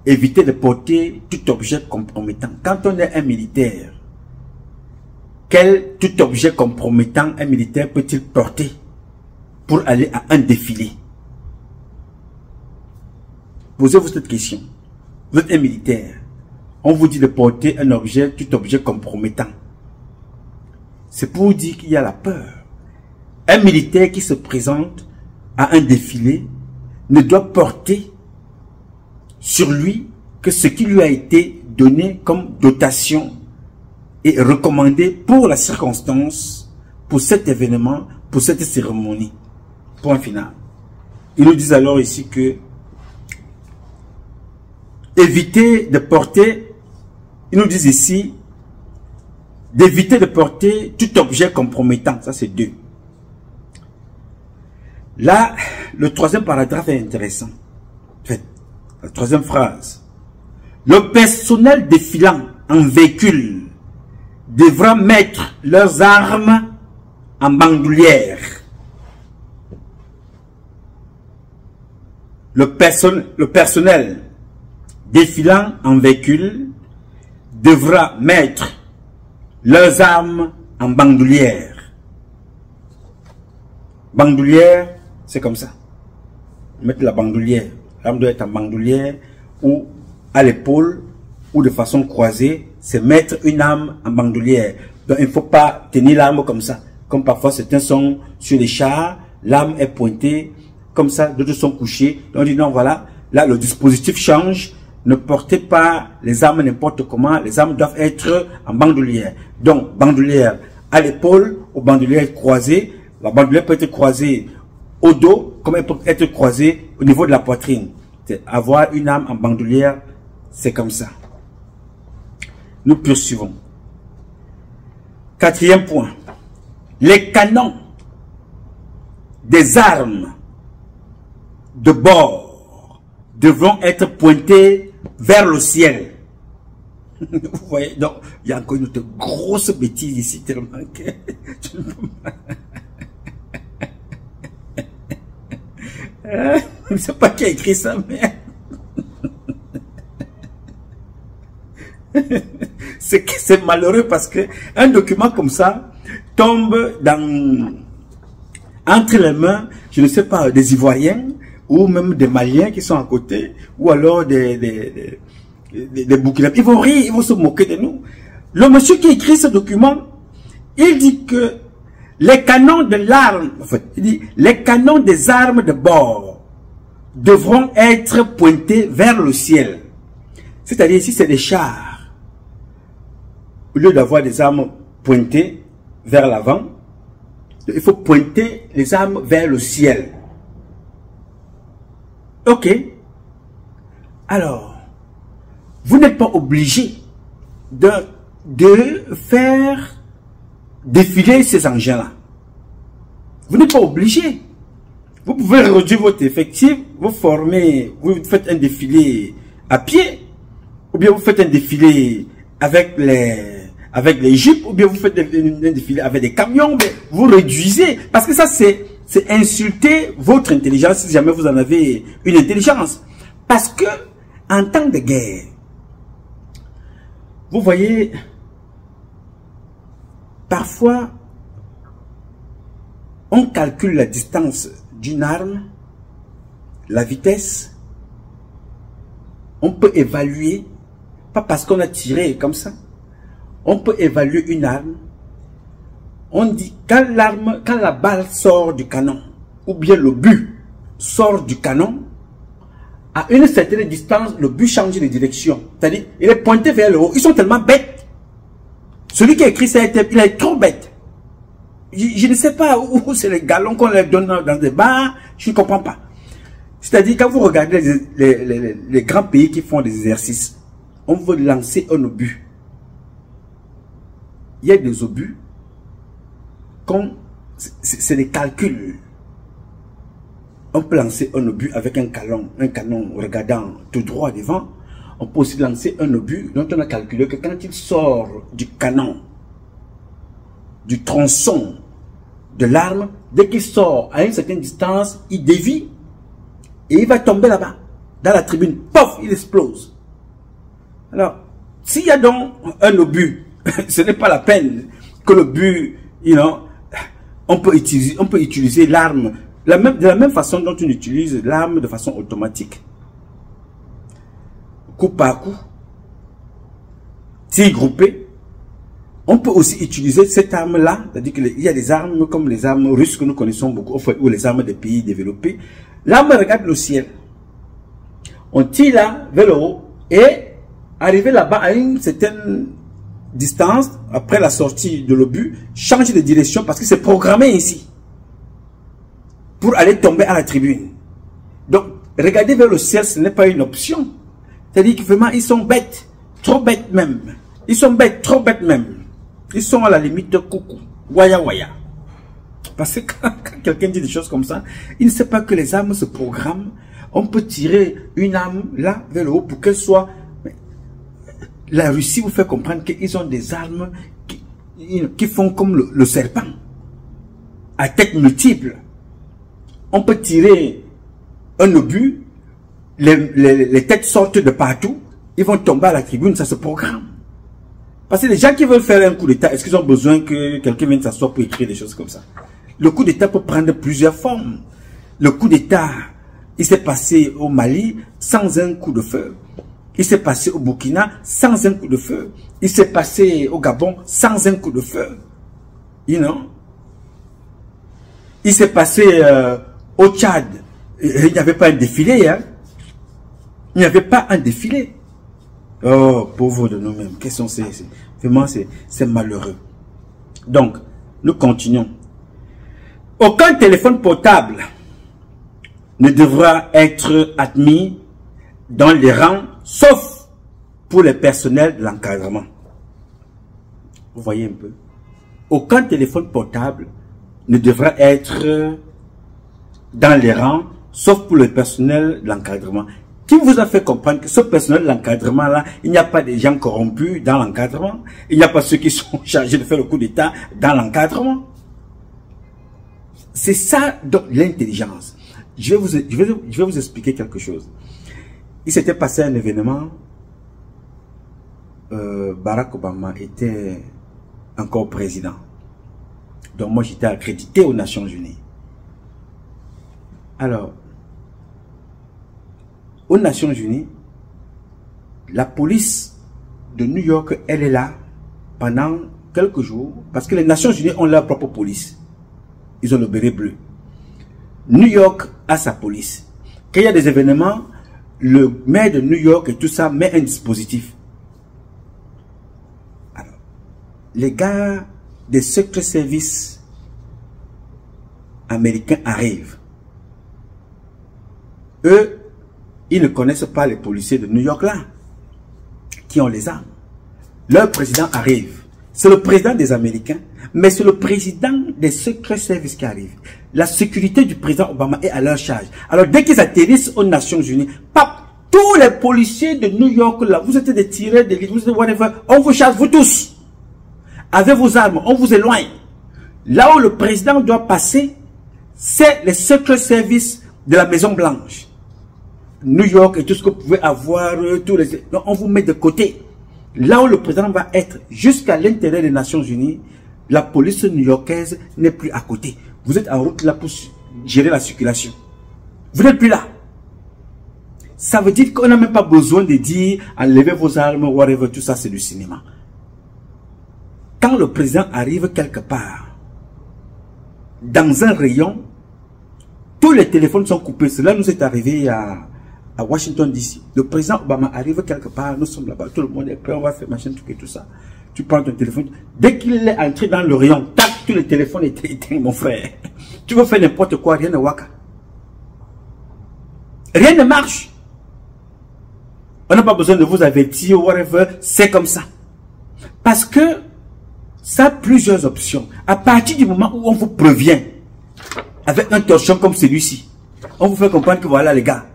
Évitez de porter tout objet compromettant. Quand on est un militaire, quel tout objet compromettant un militaire peut-il porter pour aller à un défilé? Posez-vous cette question. Vous êtes un militaire. On vous dit de porter un objet, tout objet compromettant. C'est pour vous dire qu'il y a la peur. Un militaire qui se présente à un défilé ne doit porter sur lui que ce qui lui a été donné comme dotation et recommandé pour la circonstance, pour cet événement, pour cette cérémonie. Point final. Ils nous disent alors ici que éviter de porter, ils nous disent ici d'éviter de porter tout objet compromettant. Ça c'est 2. Là, le troisième paragraphe est intéressant. En fait, la troisième phrase. Le personnel défilant en véhicule devra mettre leurs armes en bandoulière. Le personnel défilant en véhicule devra mettre leurs armes en bandoulière. Bandoulière, c'est comme ça. Mettre la bandoulière. L'arme doit être en bandoulière ou à l'épaule ou de façon croisée. C'est mettre une arme en bandoulière. Donc il ne faut pas tenir l'arme comme ça. Comme parfois certains sont sur les chars, l'arme est pointée comme ça, d'autres sont couchés. Donc on dit non, voilà, là le dispositif change. Ne portez pas les armes n'importe comment. Les armes doivent être en bandoulière. Donc bandoulière à l'épaule ou bandoulière croisée. La bandoulière peut être croisée au dos, comme elle peut être croisée au niveau de la poitrine. Avoir une arme en bandoulière, c'est comme ça. Nous poursuivons. 4e point. Les canons des armes de bord devront être pointés vers le ciel. Vous voyez, donc il y a encore une autre grosse bêtise ici, tellement que je ne peux pas. Je ne sais pas qui a écrit ça, mais c'est malheureux parce que un document comme ça tombe entre les mains, je ne sais pas, des Ivoiriens ou même des Maliens qui sont à côté, ou alors des Burkinabés. Ils vont rire, ils vont se moquer de nous. Le monsieur qui écrit ce document, il dit que les canons de l'arme, en fait, il dit, les canons des armes de bord devront être pointés vers le ciel. C'est-à-dire, si c'est des chars, au lieu d'avoir des armes pointées vers l'avant, il faut pointer les armes vers le ciel. Ok. Alors, vous n'êtes pas obligé de faire défiler ces engins-là. Vous n'êtes pas obligé. Vous pouvez réduire votre effectif, vous faites un défilé à pied, ou bien vous faites un défilé avec les jeeps, ou bien vous faites un défilé avec des camions, mais vous réduisez, parce que ça c'est insulter votre intelligence, si jamais vous en avez une intelligence. Parce que, en temps de guerre, vous voyez, parfois, on calcule la distance d'une arme, la vitesse, on peut évaluer, pas parce qu'on a tiré comme ça, on peut évaluer une arme, on dit quand la balle sort du canon, ou bien le but sort du canon, à une certaine distance, le but change de direction, c'est-à-dire, il est pointé vers le haut, ils sont tellement bêtes, celui qui a écrit ça, il est trop bête. Je ne sais pas où c'est les galons qu'on leur donne dans des bars, je ne comprends pas. C'est-à-dire, quand vous regardez les grands pays qui font des exercices, on veut lancer un obus. Il y a des obus, c'est des calculs. On peut lancer un obus avec un canon regardant tout droit devant. On peut aussi lancer un obus dont on a calculé que quand il sort du canon, du tronçon de l'arme, dès qu'il sort à une certaine distance, il dévie et il va tomber là-bas, dans la tribune. Pof, il explose. Alors, s'il y a donc un obus, ce n'est pas la peine que l'obus, on peut utiliser l'arme de la même façon dont on utilise l'arme de façon automatique. Coup par coup, tir groupé. On peut aussi utiliser cette arme-là, c'est-à-dire qu'il y a des armes comme les armes russes que nous connaissons beaucoup, ou les armes des pays développés. L'arme regarde le ciel. On tire là vers le haut et arriver là-bas à une certaine distance, après la sortie de l'obus, change de direction parce que c'est programmé ici pour aller tomber à la tribune. Donc, regarder vers le ciel, ce n'est pas une option. C'est-à-dire que vraiment, ils sont bêtes, trop bêtes même. Ils sont bêtes, trop bêtes même. Ils sont à la limite de coucou, waya waya. Parce que quand quelqu'un dit des choses comme ça, il ne sait pas que les armes se programment. On peut tirer une arme là vers le haut pour qu'elle soit... La Russie vous fait comprendre qu'ils ont des armes qui font comme le serpent, à tête multiple. On peut tirer un obus, les têtes sortent de partout, ils vont tomber à la tribune, ça se programme. Parce que les gens qui veulent faire un coup d'État, est-ce qu'ils ont besoin que quelqu'un vienne s'asseoir pour écrire des choses comme ça? Le coup d'État peut prendre plusieurs formes. Le coup d'État, il s'est passé au Mali sans un coup de feu. Il s'est passé au Burkina sans un coup de feu. Il s'est passé au Gabon sans un coup de feu. Il s'est passé au Tchad. Il n'y avait pas un défilé. Hein? Il n'y avait pas un défilé. Oh, pauvre de nous-mêmes. Qu'est-ce qu'on sait? Vraiment, c'est malheureux. Donc, nous continuons. Aucun téléphone portable ne devra être admis dans les rangs, sauf pour les personnels de l'encadrement. Vous voyez un peu? Aucun téléphone portable ne devra être dans les rangs, sauf pour le personnel de l'encadrement. Qui vous a fait comprendre que ce personnel de l'encadrement-là, il n'y a pas des gens corrompus dans l'encadrement, il n'y a pas ceux qui sont chargés de faire le coup d'État dans l'encadrement. C'est ça, donc, l'intelligence. Je vais vous expliquer quelque chose. Il s'était passé un événement, Barack Obama était encore président. Donc moi j'étais accrédité aux Nations Unies. Alors, aux Nations Unies, la police de New York, elle est là pendant quelques jours, parce que les Nations Unies ont leur propre police. Ils ont le béret bleu. New York a sa police. Quand il y a des événements, le maire de New York et tout ça met un dispositif. Alors, les gars des Secret Service américains arrivent. Eux, ils ne connaissent pas les policiers de New York là, qui ont les armes. leur président arrive. C'est le président des Américains, mais c'est le président des secret services qui arrive. La sécurité du président Obama est à leur charge. Alors dès qu'ils atterrissent aux Nations Unies, tous les policiers de New York, là, vous êtes des tireurs d'élite, vous êtes whatever, on vous charge, vous tous. Avec vos armes, on vous éloigne. Là où le président doit passer, c'est les secret services de la Maison Blanche. New York et tout ce que vous pouvez avoir, donc on vous met de côté. Là où le président va être, jusqu'à l'intérieur des Nations Unies, la police new-yorkaise n'est plus à côté. Vous êtes en route là pour gérer la circulation. Vous n'êtes plus là. Ça veut dire qu'on n'a même pas besoin de dire enlevez vos armes, whatever, tout ça c'est du cinéma. Quand le président arrive quelque part, dans un rayon, tous les téléphones sont coupés. Cela nous est arrivé à Washington DC. Le président Obama arrive quelque part, nous sommes là-bas, tout le monde est prêt, on va faire machin, tout et tout ça. Tu prends ton téléphone. Dès qu'il est entré dans le rayon, tac, tous les téléphones étaient éteints, mon frère. Tu veux faire n'importe quoi, rien ne waka. Rien ne marche. On n'a pas besoin de vous avertir, whatever, c'est comme ça. Parce que ça a plusieurs options. À partir du moment où on vous prévient, avec un torchon comme celui-ci, on vous fait comprendre que voilà les gars,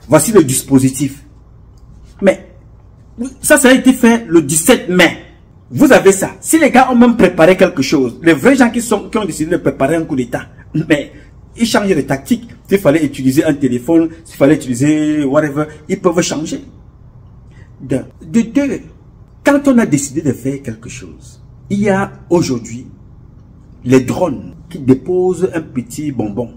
voici le dispositif. Mais ça a été fait le 17 mai. Vous avez ça. Si les gars ont même préparé quelque chose, les vrais gens qui ont décidé de préparer un coup d'état, mais ils changent de tactique. S'il fallait utiliser un téléphone, s'il fallait utiliser whatever, ils peuvent changer. De deux, quand on a décidé de faire quelque chose, il y a aujourd'hui les drones qui déposent un petit bonbon.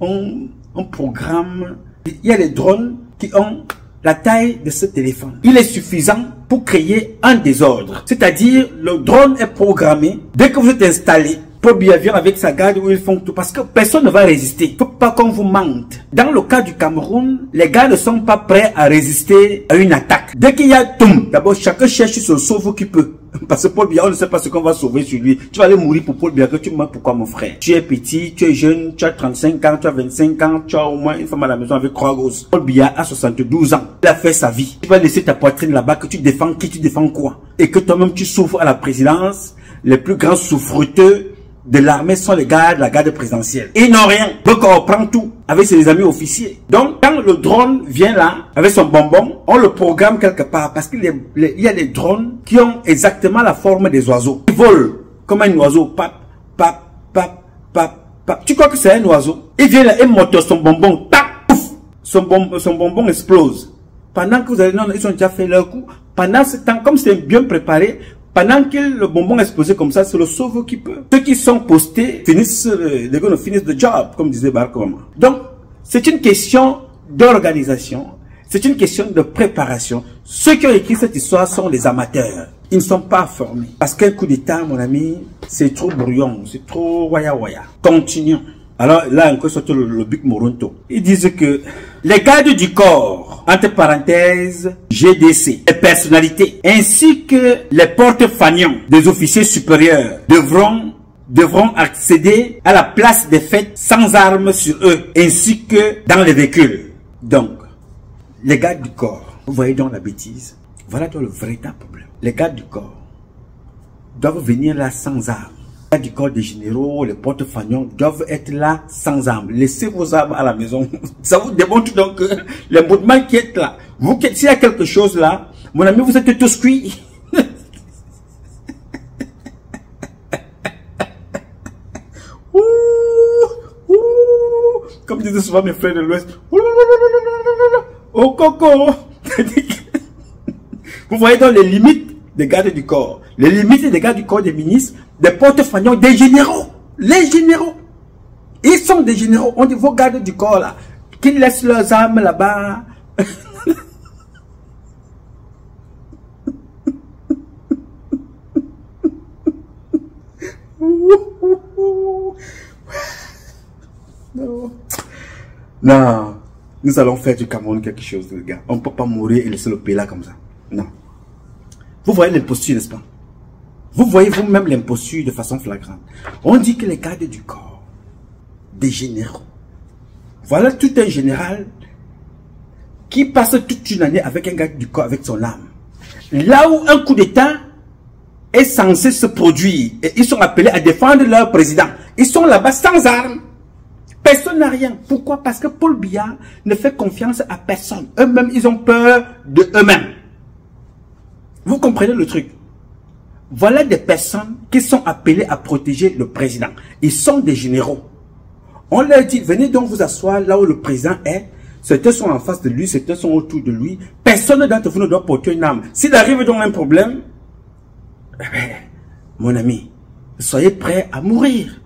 On programme. Il y a les drones qui ont la taille de ce téléphone. Il est suffisant pour créer un désordre. C'est-à-dire, le drone est programmé. Dès que vous êtes installé, Paul Biya vient avec sa garde où ils font tout. Parce que personne ne va résister. Il ne faut pas qu'on vous mente. Dans le cas du Cameroun, les gars ne sont pas prêts à résister à une attaque. Dès qu'il y a tout, d'abord chacun cherche ce sauve qui peut. Parce que Paul Biya, on ne sait pas ce qu'on va sauver sur lui. Tu vas aller mourir pour Paul Biya, que tu meurs pourquoi mon frère? Tu es petit, tu es jeune, tu as 35 ans, tu as 25 ans, tu as au moins une femme à la maison avec Croix-Rose. Paul Biya a 72 ans. Il a fait sa vie. Tu vas laisser ta poitrine là-bas, que tu défends qui, tu défends quoi? Et que toi-même tu souffres à la présidence. Les plus grands souffreteux de l'armée sont les gars de la garde présidentielle. Ils n'ont rien. Donc on prend tout avec ses amis officiers. Donc quand le drone vient là, avec son bonbon, on le programme quelque part. Parce qu'il y a des drones qui ont exactement la forme des oiseaux. Ils volent comme un oiseau. Pap, pap, pap, pap, pap. Tu crois que c'est un oiseau? Il vient là et monte son bonbon. Tac, pouf, son bonbon explose. Pendant que vous allez, non, ils ont déjà fait leur coup. Pendant ce temps, comme c'est bien préparé, pendant que le bonbon explosé comme ça, c'est le sauve qui peut. Ceux qui sont postés finissent, they're gonna finish the job, comme disait Barack Obama. Donc, c'est une question d'organisation, c'est une question de préparation. Ceux qui ont écrit cette histoire sont les amateurs. Ils ne sont pas formés. Parce qu'un coup d'état, mon ami, c'est trop brouillon, c'est trop waya waya. Continuons. Alors là encore, surtout le Bic Moronto. Ils disent que les gardes du corps, entre parenthèses, GDC, les personnalités, ainsi que les porte-fagnons des officiers supérieurs devront accéder à la place des fêtes sans armes sur eux, ainsi que dans les véhicules. Donc, les gardes du corps, vous voyez donc la bêtise. Voilà donc le véritable problème. Les gardes du corps doivent venir là sans armes. Du corps des généraux, les porte-fagnons doivent être là sans armes. Laissez vos armes à la maison. Ça vous démontre donc que les mouvements qui est là. Vous, s'il y a quelque chose là, mon ami, vous êtes tous cuits. Comme disaient souvent mes frères de l'Ouest. Oh coco. Vous voyez donc les limites des gardes du corps. Les limites des gardes du corps des ministres, des porte-fagnons, des généraux. Les généraux. Ils sont des généraux. On dit vos gardes du corps là, qui laissent leurs armes là-bas. Non. Nous allons faire du Cameroun quelque chose, les gars. On ne peut pas mourir et laisser le pays là comme ça. Non. Vous voyez l'imposture, n'est-ce pas? Vous voyez vous-même l'imposture de façon flagrante. On dit que les gardes du corps, des généraux, voilà tout un général qui passe toute une année avec un garde du corps, avec son arme. Là où un coup d'État est censé se produire, et ils sont appelés à défendre leur président. Ils sont là-bas sans armes. Personne n'a rien. Pourquoi? Parce que Paul Biya ne fait confiance à personne. Eux-mêmes, ils ont peur de eux-mêmes. Vous comprenez le truc? Voilà des personnes qui sont appelées à protéger le président. Ils sont des généraux. On leur dit, venez donc vous asseoir là où le président est. Certains sont en face de lui, certains sont autour de lui. Personne d'entre vous ne doit porter une arme. S'il arrive donc un problème, eh bien, mon ami, soyez prêts à mourir.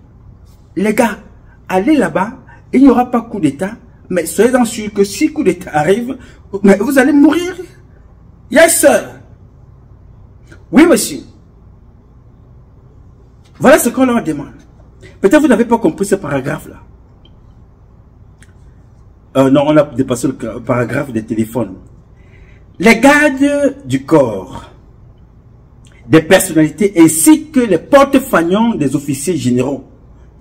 Les gars, allez là-bas, il n'y aura pas coup d'État, mais soyez-en sûrs que si coup d'État arrive, mais vous allez mourir. Yes, sir. Oui, monsieur. Voilà ce qu'on leur demande. Peut-être vous n'avez pas compris ce paragraphe-là. Non, on a dépassé le paragraphe des téléphones. Les gardes du corps, des personnalités ainsi que les porte-fagnons des officiers généraux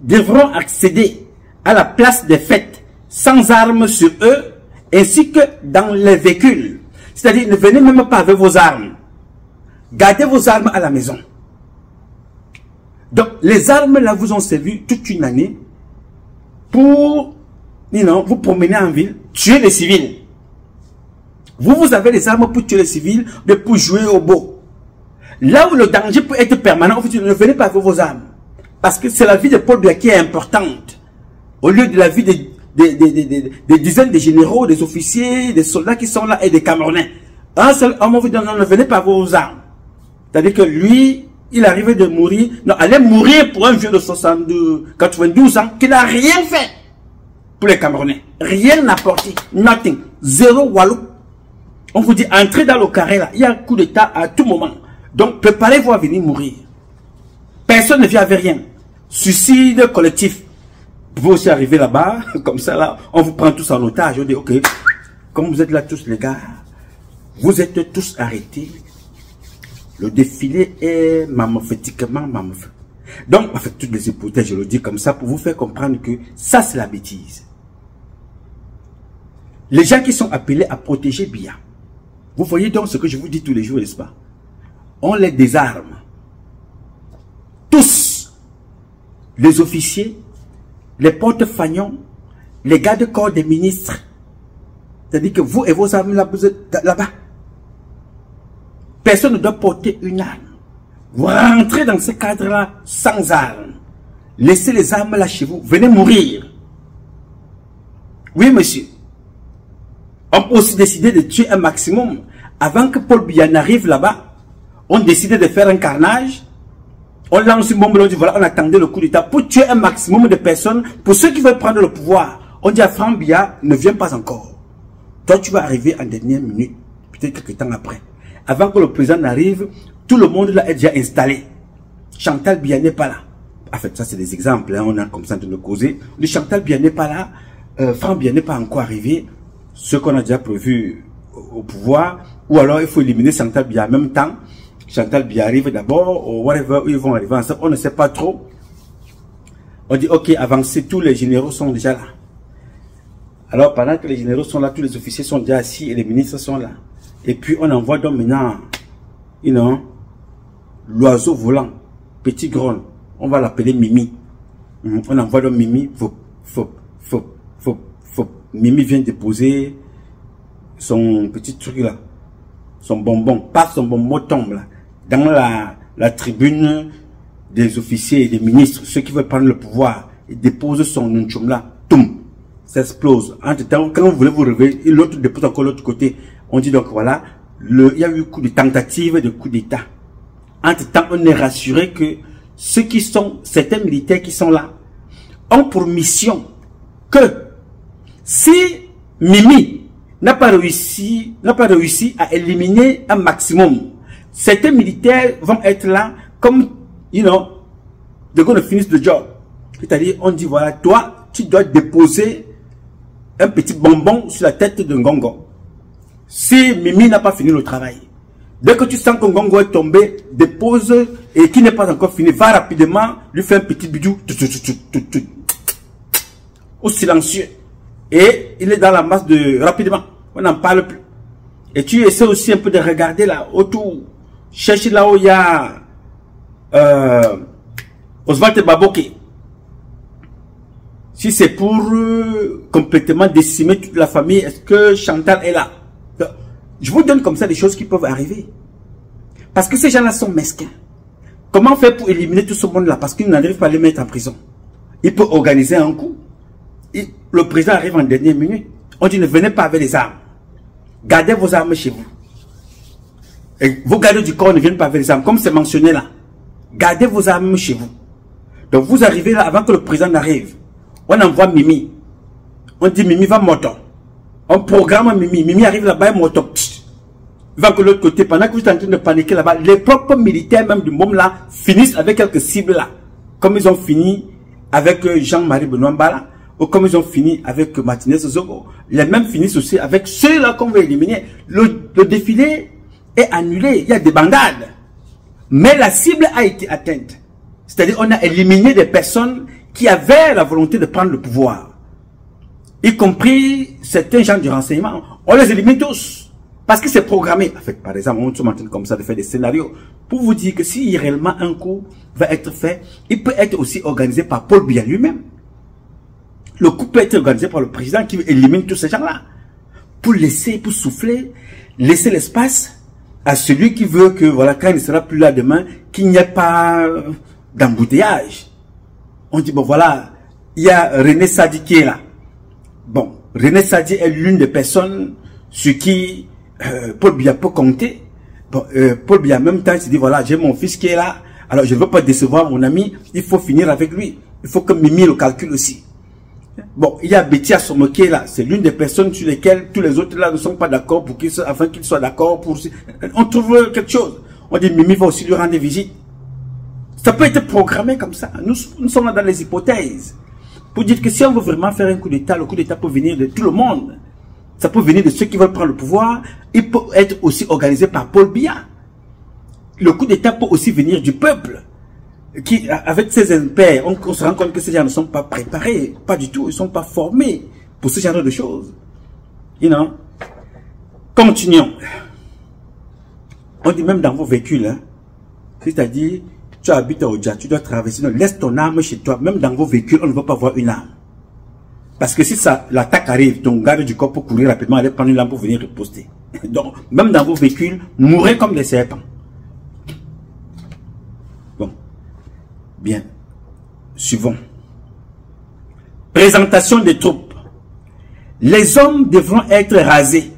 devront accéder à la place des fêtes sans armes sur eux ainsi que dans les véhicules. C'est-à-dire, ne venez même pas avec vos armes. Gardez vos armes à la maison. Donc, les armes là vous ont servi toute une année pour, vous promener en ville, tuer les civils. Vous avez les armes pour tuer les civils, mais pour jouer au beau. Là où le danger peut être permanent, vous ne venez pas avec vos armes. Parce que c'est la vie de Paul Biya qui est importante. Au lieu de la vie des dizaines de généraux, des officiers, des soldats qui sont là et des Camerounais. Un seul homme vous dit non, ne venez pas avec vos armes. C'est-à-dire que lui, il arrivait de mourir. Non, allait mourir pour un vieux de 92 ans qui n'a rien fait pour les Camerounais. Rien n'a apporté. Nothing. Zéro walou. On vous dit, entrez dans le carré là. Il y a un coup d'État à tout moment. Donc, préparez-vous à venir mourir. Personne ne vient avec rien. Suicide collectif. Vous aussi arrivez là-bas, comme ça là, on vous prend tous en otage. On dit, ok, comme vous êtes là tous les gars, vous êtes tous arrêtés. Le défilé est mammophétiquement mammophé. Donc, avec toutes les hypothèses, je le dis comme ça pour vous faire comprendre que ça, c'est la bêtise. Les gens qui sont appelés à protéger Biya, vous voyez donc ce que je vous dis tous les jours, n'est-ce pas? On les désarme. Tous, les officiers, les porte-fagnons, les gardes-corps des ministres. C'est-à-dire que vous et vos armes là, vous êtes là-bas. Personne ne doit porter une arme. Vous rentrez dans ce cadre-là sans armes. Laissez les armes là chez vous. Venez mourir. Oui, monsieur. On peut aussi décider de tuer un maximum. Avant que Paul Biya n'arrive là-bas, on décidait de faire un carnage. On lance une bombe, on dit voilà, on attendait le coup d'État pour tuer un maximum de personnes. Pour ceux qui veulent prendre le pouvoir, on dit à Franck Biya, ne viens pas encore. Toi, tu vas arriver en dernière minute, peut-être quelques temps après. Avant que le président n'arrive, tout le monde là est déjà installé. Chantal Biya n'est pas là. En fait, ça c'est des exemples, hein, on a comme ça de nous causer. Le Chantal Biya n'est pas là, Franck Biya n'est pas encore arrivé. Ce qu'on a déjà prévu au pouvoir, ou alors il faut éliminer Chantal Biya en même temps. Chantal Biya arrive d'abord, ou whatever, ils vont arriver ensemble, on ne sait pas trop. On dit, ok, avancez, tous les généraux sont déjà là. Alors, pendant que les généraux sont là, tous les officiers sont déjà assis et les ministres sont là. Et puis, on envoie donc maintenant, l'oiseau volant, petit grogne, on va l'appeler Mimi. On envoie donc Mimi, Mimi vient déposer son petit truc là, son bonbon, pas son bonbon tombe là, dans la tribune des officiers et des ministres, ceux qui veulent prendre le pouvoir, il dépose son nunchum là, toum, ça explose. Entre temps, quand vous voulez vous réveiller, l'autre dépose encore l'autre côté. On dit donc voilà, il y a eu coup de tentative de coup d'État. Entre temps, on est rassuré que certains militaires qui sont là, ont pour mission que si Mimi n'a pas réussi à éliminer un maximum, certains militaires vont être là comme, they're going to finish the job. C'est-à-dire, on dit, voilà, toi, tu dois déposer un petit bonbon sur la tête de Ngongo. Si Mimi n'a pas fini le travail, dès que tu sens que Ngongo est tombé, dépose, et qui n'est pas encore fini, va rapidement lui faire un petit bidou, au silencieux. Et il est dans la masse rapidement, on n'en parle plus. Et tu essaies aussi un peu de regarder là autour. Cherche là où il y a Oswald Baboke. Si c'est pour complètement décimer toute la famille, est-ce que Chantal est là? Je vous donne comme ça des choses qui peuvent arriver. Parce que ces gens-là sont mesquins. Comment faire pour éliminer tout ce monde-là? Parce qu'ils n'arrivent pas à les mettre en prison. Il peut organiser un coup. Le président arrive en dernière minute. On dit ne venez pas avec les armes. Gardez vos armes chez vous. Et vos gardes du corps ne viennent pas avec les armes. Comme c'est mentionné là. Gardez vos armes chez vous. Donc vous arrivez là avant que le président n'arrive. On envoie Mimi. On dit Mimi va moto. On programme Mimi. Mimi arrive là-bas et moto. Il va que l'autre côté. Pendant que vous êtes en train de paniquer là-bas, les propres militaires même du MOM là finissent avec quelques cibles là. Comme ils ont fini avec Jean-Marie Benoît Mbala. Ou comme ils ont fini avec Martinez Zogo. Les mêmes finissent aussi avec ceux-là qu'on veut éliminer. Le défilé est annulé. Il y a des bandades. Mais la cible a été atteinte. C'est-à-dire on a éliminé des personnes qui avaient la volonté de prendre le pouvoir. Y compris certains gens du renseignement. On les élimine tous. Parce que c'est programmé. En fait, par exemple, on est en train comme ça de faire des scénarios. Pour vous dire que si réellement un coup va être fait, il peut être aussi organisé par Paul Biya lui-même. Le coup peut être organisé par le président qui élimine tous ces gens-là. Pour laisser, pour souffler, laisser l'espace à celui qui veut que, voilà, quand il ne sera plus là demain, qu'il n'y ait pas d'embouteillage. On dit, bon voilà, il y a René Sadi qui est là. Bon, René Sadi est l'une des personnes sur qui Paul Biya peut compter. Bon, Paul Biya en même temps, il se dit, voilà, j'ai mon fils qui est là, alors je ne veux pas décevoir mon ami, il faut finir avec lui. Il faut que Mimi le calcule aussi. Bon, il y a Betty Assomo qui est là. C'est l'une des personnes sur lesquelles tous les autres là ne sont pas d'accord pour qu'ils soient, afin qu'ils soient d'accord pour... On trouve quelque chose. On dit Mimi va aussi lui rendre visite. Ça peut être programmé comme ça. Nous sommes là dans les hypothèses. Pour dire que si on veut vraiment faire un coup d'État, le coup d'État peut venir de tout le monde. Ça peut venir de ceux qui veulent prendre le pouvoir. Il peut être aussi organisé par Paul Biya. Le coup d'État peut aussi venir du peuple. Qui, avec ces impairs, on se rend compte que ces gens ne sont pas préparés, pas du tout, ils ne sont pas formés pour ce genre de choses. You know? Continuons. On dit même dans vos véhicules, hein, c'est-à-dire, tu habites à Oja, tu dois traverser, non, laisse ton arme chez toi, même dans vos véhicules, on ne veut pas voir une arme. Parce que si l'attaque arrive, ton garde du corps peut courir rapidement, aller prendre une arme pour venir riposter. Donc, même dans vos véhicules, mourrez comme des serpents. Bien. Suivons. Présentation des troupes. Les hommes devront être rasés.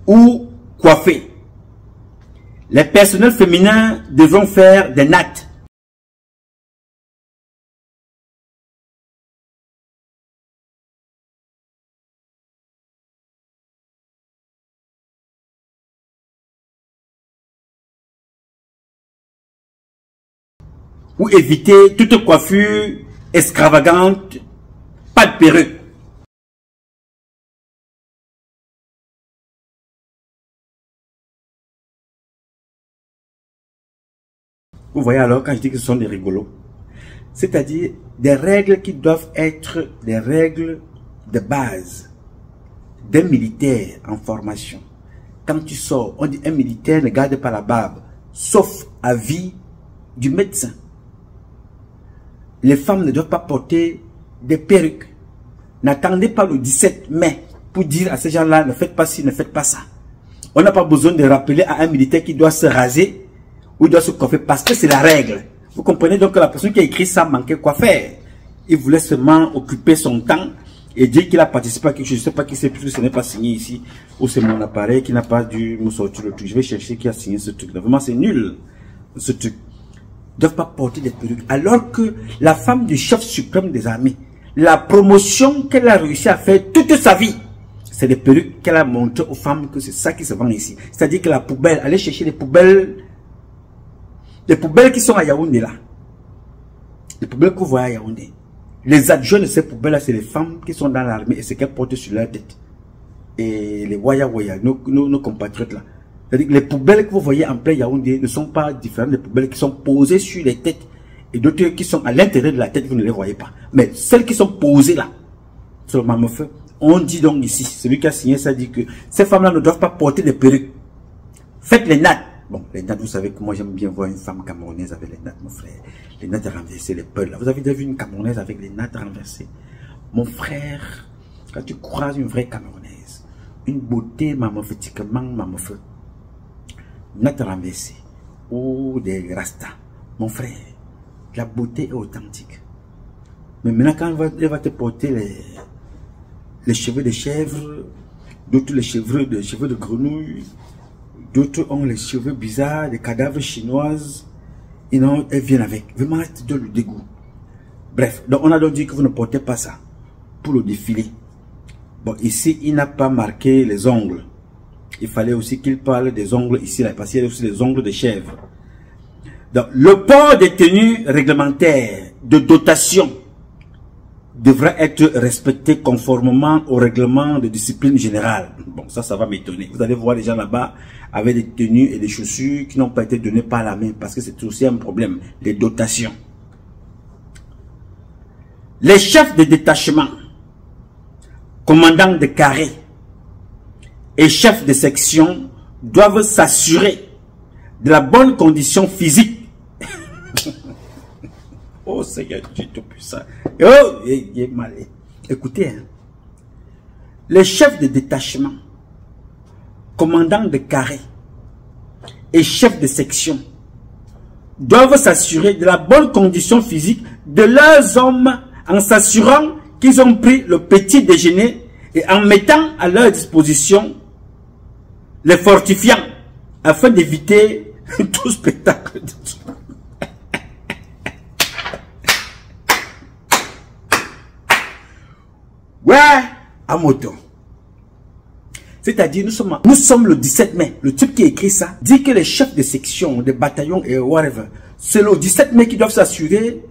Ou coiffés. Les personnels féminins devront faire des nattes. Ou éviter toute coiffure extravagante, pas de perruque. Vous voyez alors quand je dis que ce sont des rigolos, c'est-à-dire des règles qui doivent être des règles de base d'un militaire en formation. Quand tu sors, on dit un militaire ne garde pas la barbe, sauf avis du médecin. Les femmes ne doivent pas porter des perruques. N'attendez pas le 17 mai pour dire à ces gens-là, ne faites pas ci, ne faites pas ça. On n'a pas besoin de rappeler à un militaire qui doit se raser ou il doit se coiffer parce que c'est la règle. Vous comprenez donc que la personne qui a écrit ça manquait quoi faire. Il voulait seulement occuper son temps et dire qu'il a participé à quelque chose. Je ne sais pas qui c'est puisque ce n'est pas signé ici. Ou c'est mon appareil qui n'a pas dû me sortir le truc. Je vais chercher qui a signé ce truc-là. Vraiment, c'est nul, ce truc. Ne doivent pas porter des perruques. Alors que la femme du chef suprême des armées, la promotion qu'elle a réussi à faire toute sa vie, c'est des perruques qu'elle a montré aux femmes que c'est ça qui se vend ici. C'est-à-dire que la poubelle, allez chercher les poubelles qui sont à Yaoundé là. Les poubelles que vous voyez à Yaoundé. Les adjoints de ces poubelles là, c'est les femmes qui sont dans l'armée et c'est qu'elles portent sur leur tête. et les Waya Waya, nos compatriotes là. C'est-à-dire que les poubelles que vous voyez en plein Yaoundé ne sont pas différentes des poubelles qui sont posées sur les têtes et d'autres qui sont à l'intérieur de la tête, vous ne les voyez pas. Mais celles qui sont posées là, sur le Mamefeu, on dit donc ici, celui qui a signé ça dit que ces femmes-là ne doivent pas porter des perruques. Faites les nattes. Bon, les nattes, vous savez que moi j'aime bien voir une femme camerounaise avec les nattes, mon frère. Les nattes renversées, les peuls là. Vous avez déjà vu une camerounaise avec les nattes renversées? Mon frère, quand tu croises une vraie camerounaise, une beauté mamofétiquement mamofeu, nattes renversées, ou des rastas, mon frère, la beauté est authentique. Mais maintenant quand elle va te porter les cheveux de chèvre, d'autres les cheveux de grenouille, d'autres ont les cheveux bizarres, des cadavres chinoises, et non, elles viennent avec. Vraiment, c'est de le dégoût. Bref, donc on a donc dit que vous ne portez pas ça pour le défilé. Bon, ici, il n'a pas marqué les ongles. Il fallait aussi qu'il parle des ongles ici, là, parce qu'il y a aussi les ongles de chèvre. Donc, le port des tenues réglementaires de dotation devra être respecté conformément au règlement de discipline générale. Bon, ça va m'étonner. Vous allez voir les gens là-bas avec des tenues et des chaussures qui n'ont pas été données par la main, parce que c'est aussi un problème, les dotations. Les chefs de détachement, commandants de carré et chefs de section doivent s'assurer de la bonne condition physique. Oh Seigneur Dieu Tout-Puissant. Oh, il est mal. Écoutez, hein. Les chefs de détachement, commandants de carré et chefs de section doivent s'assurer de la bonne condition physique de leurs hommes en s'assurant qu'ils ont pris le petit déjeuner et en mettant à leur disposition les fortifiants afin d'éviter tout spectacle de tout. Ouais, à moto. C'est-à-dire, nous sommes le 17 mai. Le type qui écrit ça dit que les chefs de section, de bataillons et whatever, c'est le 17 mai qui doivent s'assurer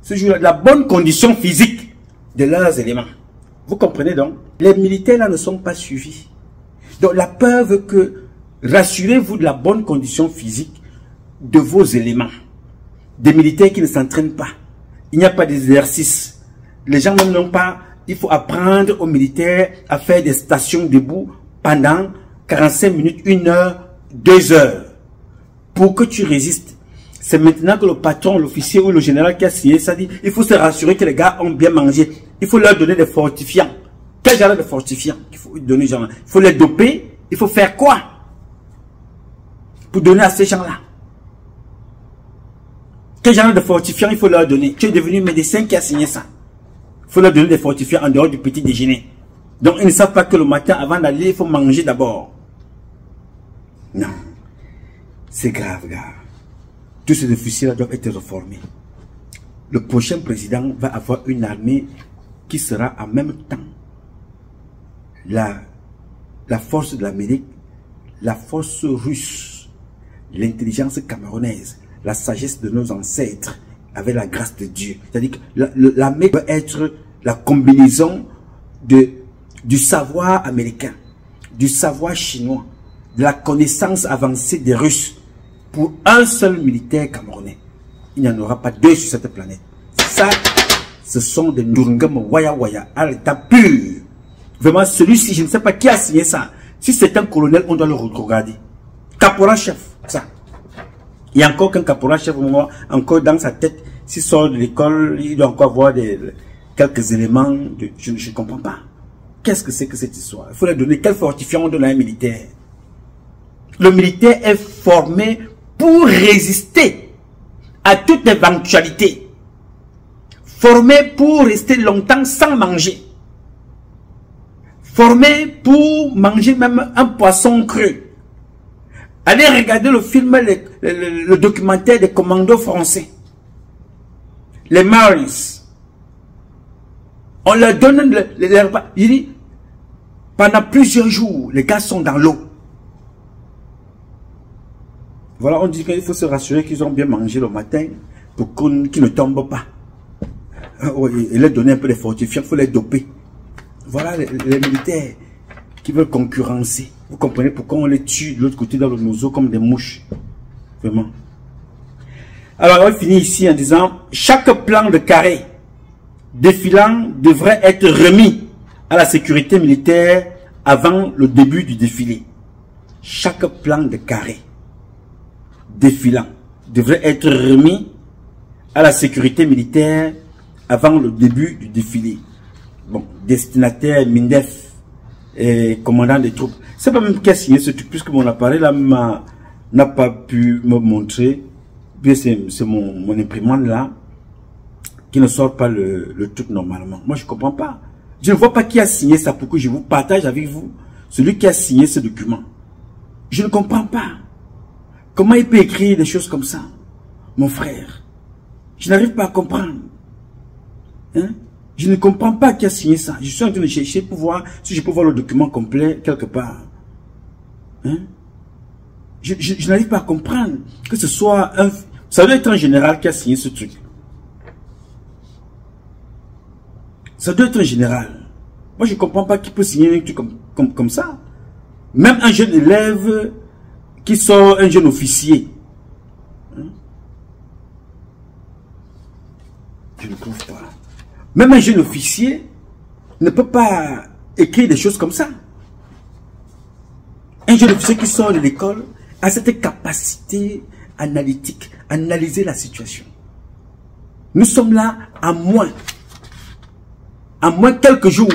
ce jour-là de la bonne condition physique de leurs éléments. Vous comprenez donc? Les militaires là ne sont pas suivis. Donc la peur veut que rassurez-vous de la bonne condition physique de vos éléments. Des militaires qui ne s'entraînent pas. Il n'y a pas d'exercice. Les gens même n'ont pas... Il faut apprendre aux militaires à faire des stations debout pendant 45 minutes, 1 heure, 2 heures. Pour que tu résistes. C'est maintenant que le patron, l'officier ou le général qui a signé ça dit, il faut se rassurer que les gars ont bien mangé. Il faut leur donner des fortifiants. Quel genre de fortifiants qu'il faut donner aux gens? Il faut les doper. Il faut faire quoi pour donner à ces gens-là? Quel genre de fortifiants il faut leur donner? Tu es devenu médecin qui a signé ça. Il faut leur donner des fortifiants en dehors du petit déjeuner. Donc, ils ne savent pas que le matin, avant d'aller, il faut manger d'abord. Non. C'est grave, gars. Tous ces officiers-là doivent être reformés. Le prochain président va avoir une armée qui sera en même temps la force de l'Amérique, la force russe, l'intelligence camerounaise, la sagesse de nos ancêtres, avec la grâce de Dieu. C'est-à-dire que l'armée peut être la combinaison du savoir américain, du savoir chinois, de la connaissance avancée des Russes pour un seul militaire camerounais. Il n'y en aura pas 2 sur cette planète. Ça, ce sont des Ndurungam Waya Waya à l'état pur. Vraiment, celui-ci, je ne sais pas qui a signé ça. Si c'est un colonel, on doit le regarder. Caporal chef, ça. Il y a encore qu'un caporal chef, encore dans sa tête, s'il sort de l'école, il doit encore avoir quelques éléments. Je ne comprends pas. Qu'est-ce que c'est que cette histoire? Il faut leur donner quel fortifiant on donne à un militaire. Le militaire est formé pour résister à toute éventualité. Formé pour rester longtemps sans manger. Formé pour manger même un poisson cru. Allez regarder le film, le documentaire des commandos français. Les Marines. On leur donne les repas. Il dit, pendant plusieurs jours, les gars sont dans l'eau. Voilà, on dit qu'il faut se rassurer qu'ils ont bien mangé le matin pour qu'ils ne tombent pas. Et leur donner un peu de fortifiants, il faut les doper. Voilà les militaires qui veulent concurrencer. Vous comprenez pourquoi on les tue de l'autre côté dans le nozo comme des mouches. Vraiment. Alors, on finit ici en disant, chaque plan de carré défilant devrait être remis à la sécurité militaire avant le début du défilé. Chaque plan de carré défilant devrait être remis à la sécurité militaire avant le début du défilé. Bon, destinataire, MINDEF et commandant des troupes. C'est pas même qui a signé ce truc, puisque mon appareil là n'a pas pu me montrer. Puis c'est mon imprimante là qui ne sort pas le truc normalement. Moi je comprends pas. Je ne vois pas qui a signé ça pour que je vous partage avec vous celui qui a signé ce document. Je ne comprends pas. Comment il peut écrire des choses comme ça, mon frère? Je n'arrive pas à comprendre. Hein? Je ne comprends pas qui a signé ça. Je suis en train de chercher pour voir si je peux voir le document complet quelque part. Hein? Je n'arrive pas à comprendre que ce soit un... Ça doit être un général qui a signé ce truc. Ça doit être un général. Moi, je ne comprends pas qui peut signer un truc comme ça. Même un jeune élève qui sort, un jeune officier. Hein? Je ne trouve pas. Même un jeune officier ne peut pas écrire des choses comme ça. Un jeune officier qui sort de l'école a cette capacité analytique, analyser la situation. Nous sommes là à moins quelques jours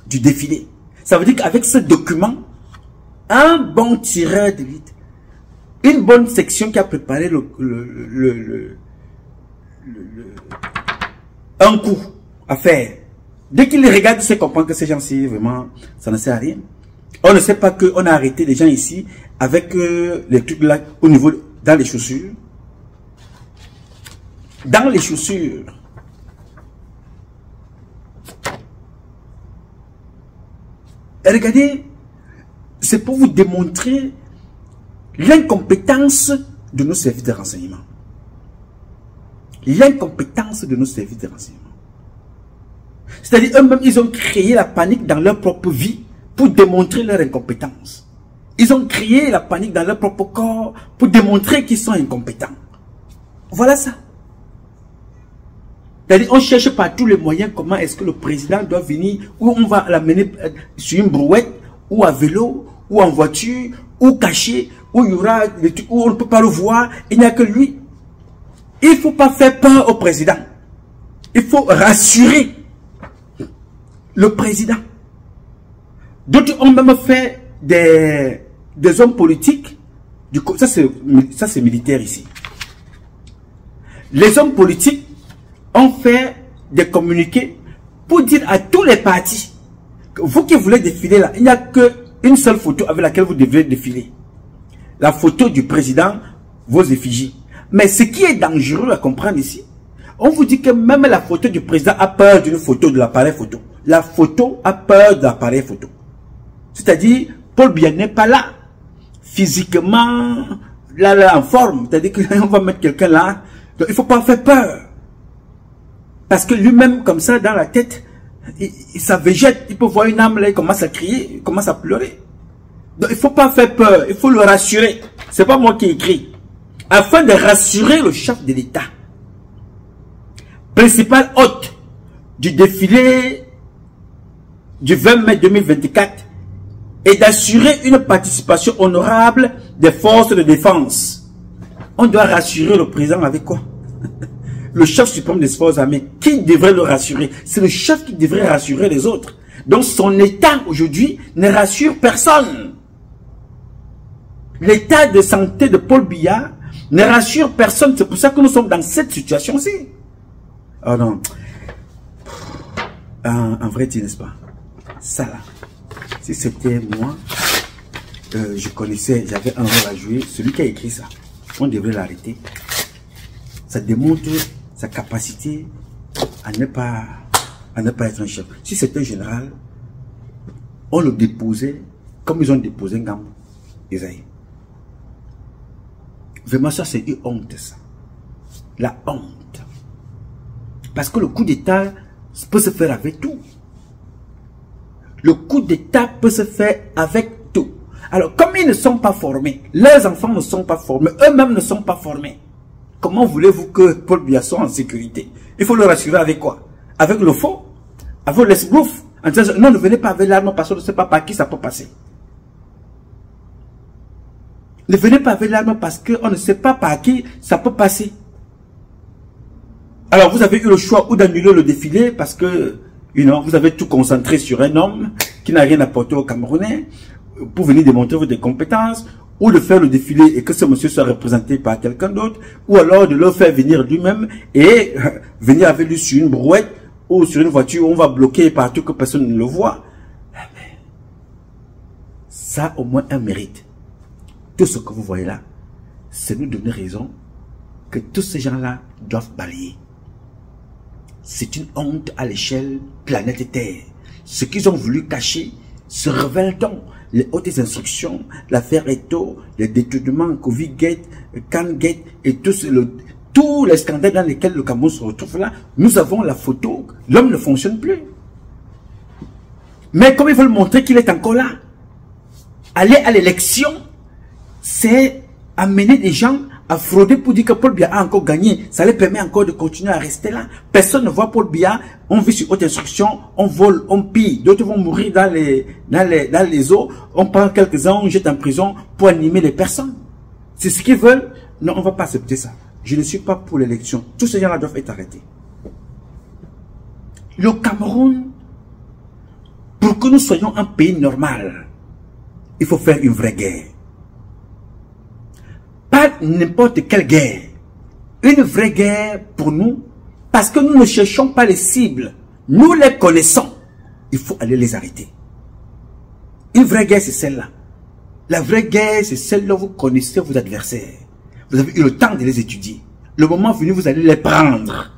du défilé. Ça veut dire qu'avec ce document, un bon tireur d'élite, une bonne section qui a préparé un coup à faire. Dès qu'il les regarde, il se comprend que ces gens-ci, vraiment, ça ne sert à rien. On ne sait pas qu'on a arrêté des gens ici avec les trucs là au niveau, dans les chaussures. Dans les chaussures. Et regardez, c'est pour vous démontrer l'incompétence de nos services de renseignement. L'incompétence de nos services de renseignement. C'est-à-dire, eux-mêmes, ils ont créé la panique dans leur propre vie pour démontrer leur incompétence. Ils ont créé la panique dans leur propre corps pour démontrer qu'ils sont incompétents. Voilà ça. C'est-à-dire, on cherche par tous les moyens comment est-ce que le président doit venir, où on va l'amener sur une brouette, ou à vélo, ou en voiture, ou caché, où il y aura des trucs où on ne peut pas le voir, il n'y a que lui. Il ne faut pas faire peur au président. Il faut rassurer le président. D'autres ont même fait des hommes politiques. Ça c'est militaire ici. Les hommes politiques ont fait des communiqués pour dire à tous les partis que vous qui voulez défiler là, il n'y a qu'une seule photo avec laquelle vous devez défiler. La photo du président, vos effigies. Mais ce qui est dangereux à comprendre ici, on vous dit que même la photo du président a peur d'une photo de l'appareil photo. La photo a peur de l'appareil photo. C'est-à-dire, Paul Biya n'est pas là. Physiquement, là, en forme. C'est-à-dire qu'on va mettre quelqu'un là. Donc, il ne faut pas faire peur. Parce que lui-même, comme ça, dans la tête, ça végète. Il peut voir une âme là, il commence à crier, il commence à pleurer. Donc, il ne faut pas faire peur. Il faut le rassurer. Ce n'est pas moi qui écris. Afin de rassurer le chef de l'État, principal hôte du défilé du 20 mai 2024, et d'assurer une participation honorable des forces de défense. On doit rassurer le président avec quoi? Le chef suprême des forces armées. Qui devrait le rassurer? C'est le chef qui devrait rassurer les autres. Donc son état aujourd'hui ne rassure personne. L'état de santé de Paul Biya ne rassure personne. C'est pour ça que nous sommes dans cette situation-ci. Oh non. En vrai, n'est-ce pas? Ça là. Si c'était moi, je connaissais, j'avais un rôle à jouer. Celui qui a écrit ça, on devrait l'arrêter. Ça démontre sa capacité à ne pas être un chef. Si c'était un général, on le déposait comme ils ont déposé Ngambo, Isaïe. Vraiment, ça, c'est une honte, ça. La honte. Parce que le coup d'État peut se faire avec tout. Le coup d'État peut se faire avec tout. Alors, comme ils ne sont pas formés, leurs enfants ne sont pas formés, eux-mêmes ne sont pas formés, comment voulez-vous que Paul Biya soit en sécurité? Il faut le rassurer avec quoi? Avec le faux? Avec l'esbrouf? En disant, non, ne venez pas avec l'arme parce qu'on ne sait pas par qui ça peut passer. Ne venez pas avec l'arme parce qu'on ne sait pas par qui ça peut passer. Alors, vous avez eu le choix ou d'annuler le défilé parce que, vous avez tout concentré sur un homme qui n'a rien apporté aux Camerounais pour venir démontrer votre compétence, ou de faire le défilé et que ce monsieur soit représenté par quelqu'un d'autre, ou alors de le faire venir lui-même et venir avec lui sur une brouette ou sur une voiture où on va bloquer partout que personne ne le voit. Ça a au moins un mérite. Tout ce que vous voyez là, c'est nous donner raison que tous ces gens-là doivent balayer. C'est une honte à l'échelle planète Terre. Ce qu'ils ont voulu cacher se révèle donc. Les hautes instructions, l'affaire Eto, les détournements, Covid-Gate, Can-Gate et tous les scandales dans lesquels le Cameroun se retrouve là, nous avons la photo, l'homme ne fonctionne plus. Mais comme ils veulent montrer qu'il est encore là, aller à l'élection, c'est amener des gens à frauder pour dire que Paul Biya a encore gagné. Ça les permet encore de continuer à rester là. Personne ne voit Paul Biya. On vit sur haute instruction, on vole, on pille. D'autres vont mourir dans les eaux. On prend quelques-uns, on jette en prison pour animer les personnes. C'est ce qu'ils veulent. Non, on ne va pas accepter ça. Je ne suis pas pour l'élection. Tous ces gens-là doivent être arrêtés. Le Cameroun, pour que nous soyons un pays normal, il faut faire une vraie guerre. Pas n'importe quelle guerre. Une vraie guerre pour nous, parce que nous ne cherchons pas les cibles. Nous les connaissons. Il faut aller les arrêter. Une vraie guerre, c'est celle-là. La vraie guerre, c'est celle-là où vous connaissez vos adversaires. Vous avez eu le temps de les étudier. Le moment venu, vous allez les prendre.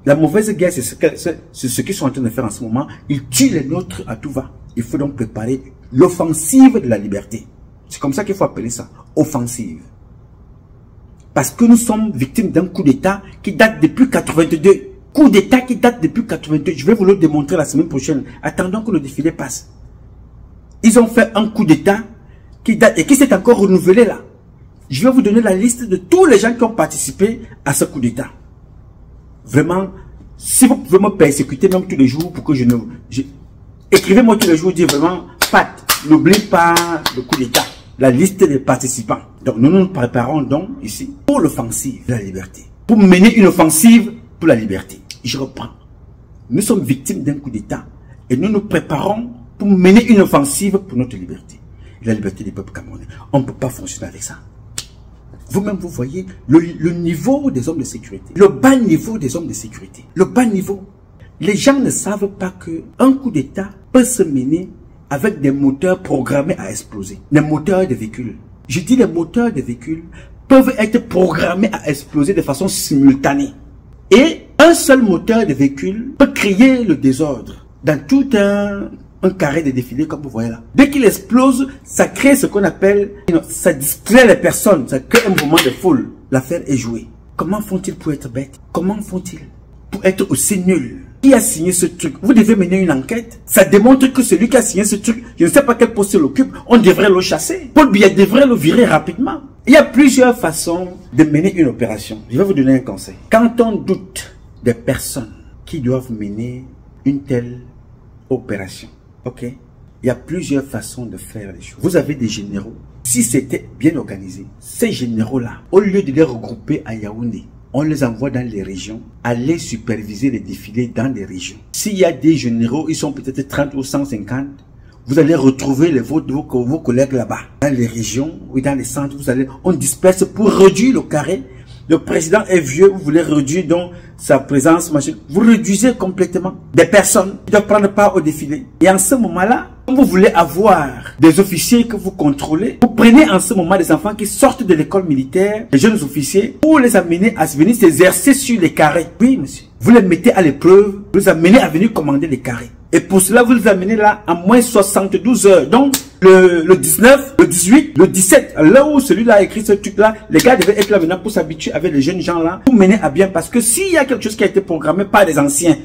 La mauvaise guerre, c'est ce qu'ils sont en train de faire en ce moment. Ils tuent les nôtres à tout va. Il faut donc préparer l'offensive de la liberté. C'est comme ça qu'il faut appeler ça, offensive. Parce que nous sommes victimes d'un coup d'État qui date depuis 82. Coup d'État qui date depuis 82. Je vais vous le démontrer la semaine prochaine. Attendons que le défilé passe. Ils ont fait un coup d'État qui date et qui s'est encore renouvelé là. Je vais vous donner la liste de tous les gens qui ont participé à ce coup d'État. Vraiment, si vous pouvez me persécuter même tous les jours pour que je ne... Écrivez-moi tous les jours, dites vraiment, Pat, n'oublie pas le coup d'État. La liste des participants. Donc nous nous préparons donc ici pour l'offensive de la liberté. Pour mener une offensive pour la liberté. Je reprends. Nous sommes victimes d'un coup d'État et nous nous préparons pour mener une offensive pour notre liberté. La liberté des peuples camerounais. On ne peut pas fonctionner avec ça. Vous-même, vous voyez le niveau des hommes de sécurité. Le bas niveau des hommes de sécurité. Le bas niveau. Les gens ne savent pas qu'un coup d'État peut se mener avec des moteurs programmés à exploser. Les moteurs de véhicules. Je dis les moteurs de véhicules peuvent être programmés à exploser de façon simultanée. Et un seul moteur de véhicule peut créer le désordre dans tout un carré de défilé comme vous voyez là. Dès qu'il explose, ça crée ce qu'on appelle, ça distrait les personnes, ça crée un mouvement de foule. L'affaire est jouée. Comment font-ils pour être bêtes? Comment font-ils pour être aussi nuls? Qui a signé ce truc? Vous devez mener une enquête. Ça démontre que celui qui a signé ce truc, je ne sais pas quel poste il occupe, on devrait le chasser. Paul Biya devrait le virer rapidement. Il y a plusieurs façons de mener une opération. Je vais vous donner un conseil. Quand on doute des personnes qui doivent mener une telle opération, ok? Il y a plusieurs façons de faire les choses. Vous avez des généraux. Si c'était bien organisé, ces généraux-là, au lieu de les regrouper à Yaoundé, on les envoie dans les régions, aller superviser les défilés dans les régions. S'il y a des généraux, ils sont peut-être 30 ou 150, vous allez retrouver vos collègues là-bas. Dans les régions ou dans les centres, on disperse pour réduire le carré. Le président est vieux, vous voulez réduire donc sa présence, machin. Vous réduisez complètement des personnes qui doivent prendre part au défilé. Et en ce moment-là, quand vous voulez avoir des officiers que vous contrôlez, vous prenez en ce moment des enfants qui sortent de l'école militaire, des jeunes officiers, pour les amener à venir s'exercer sur les carrés. Oui, monsieur. Vous les mettez à l'épreuve, vous les amenez à venir commander les carrés. Et pour cela, vous les amenez là à moins 72 heures. Donc, le 19, le 18, le 17, là où celui-là a écrit ce truc-là, les gars devaient être là maintenant pour s'habituer avec les jeunes gens-là, pour mener à bien. Parce que s'il y a quelque chose qui a été programmé par les anciens,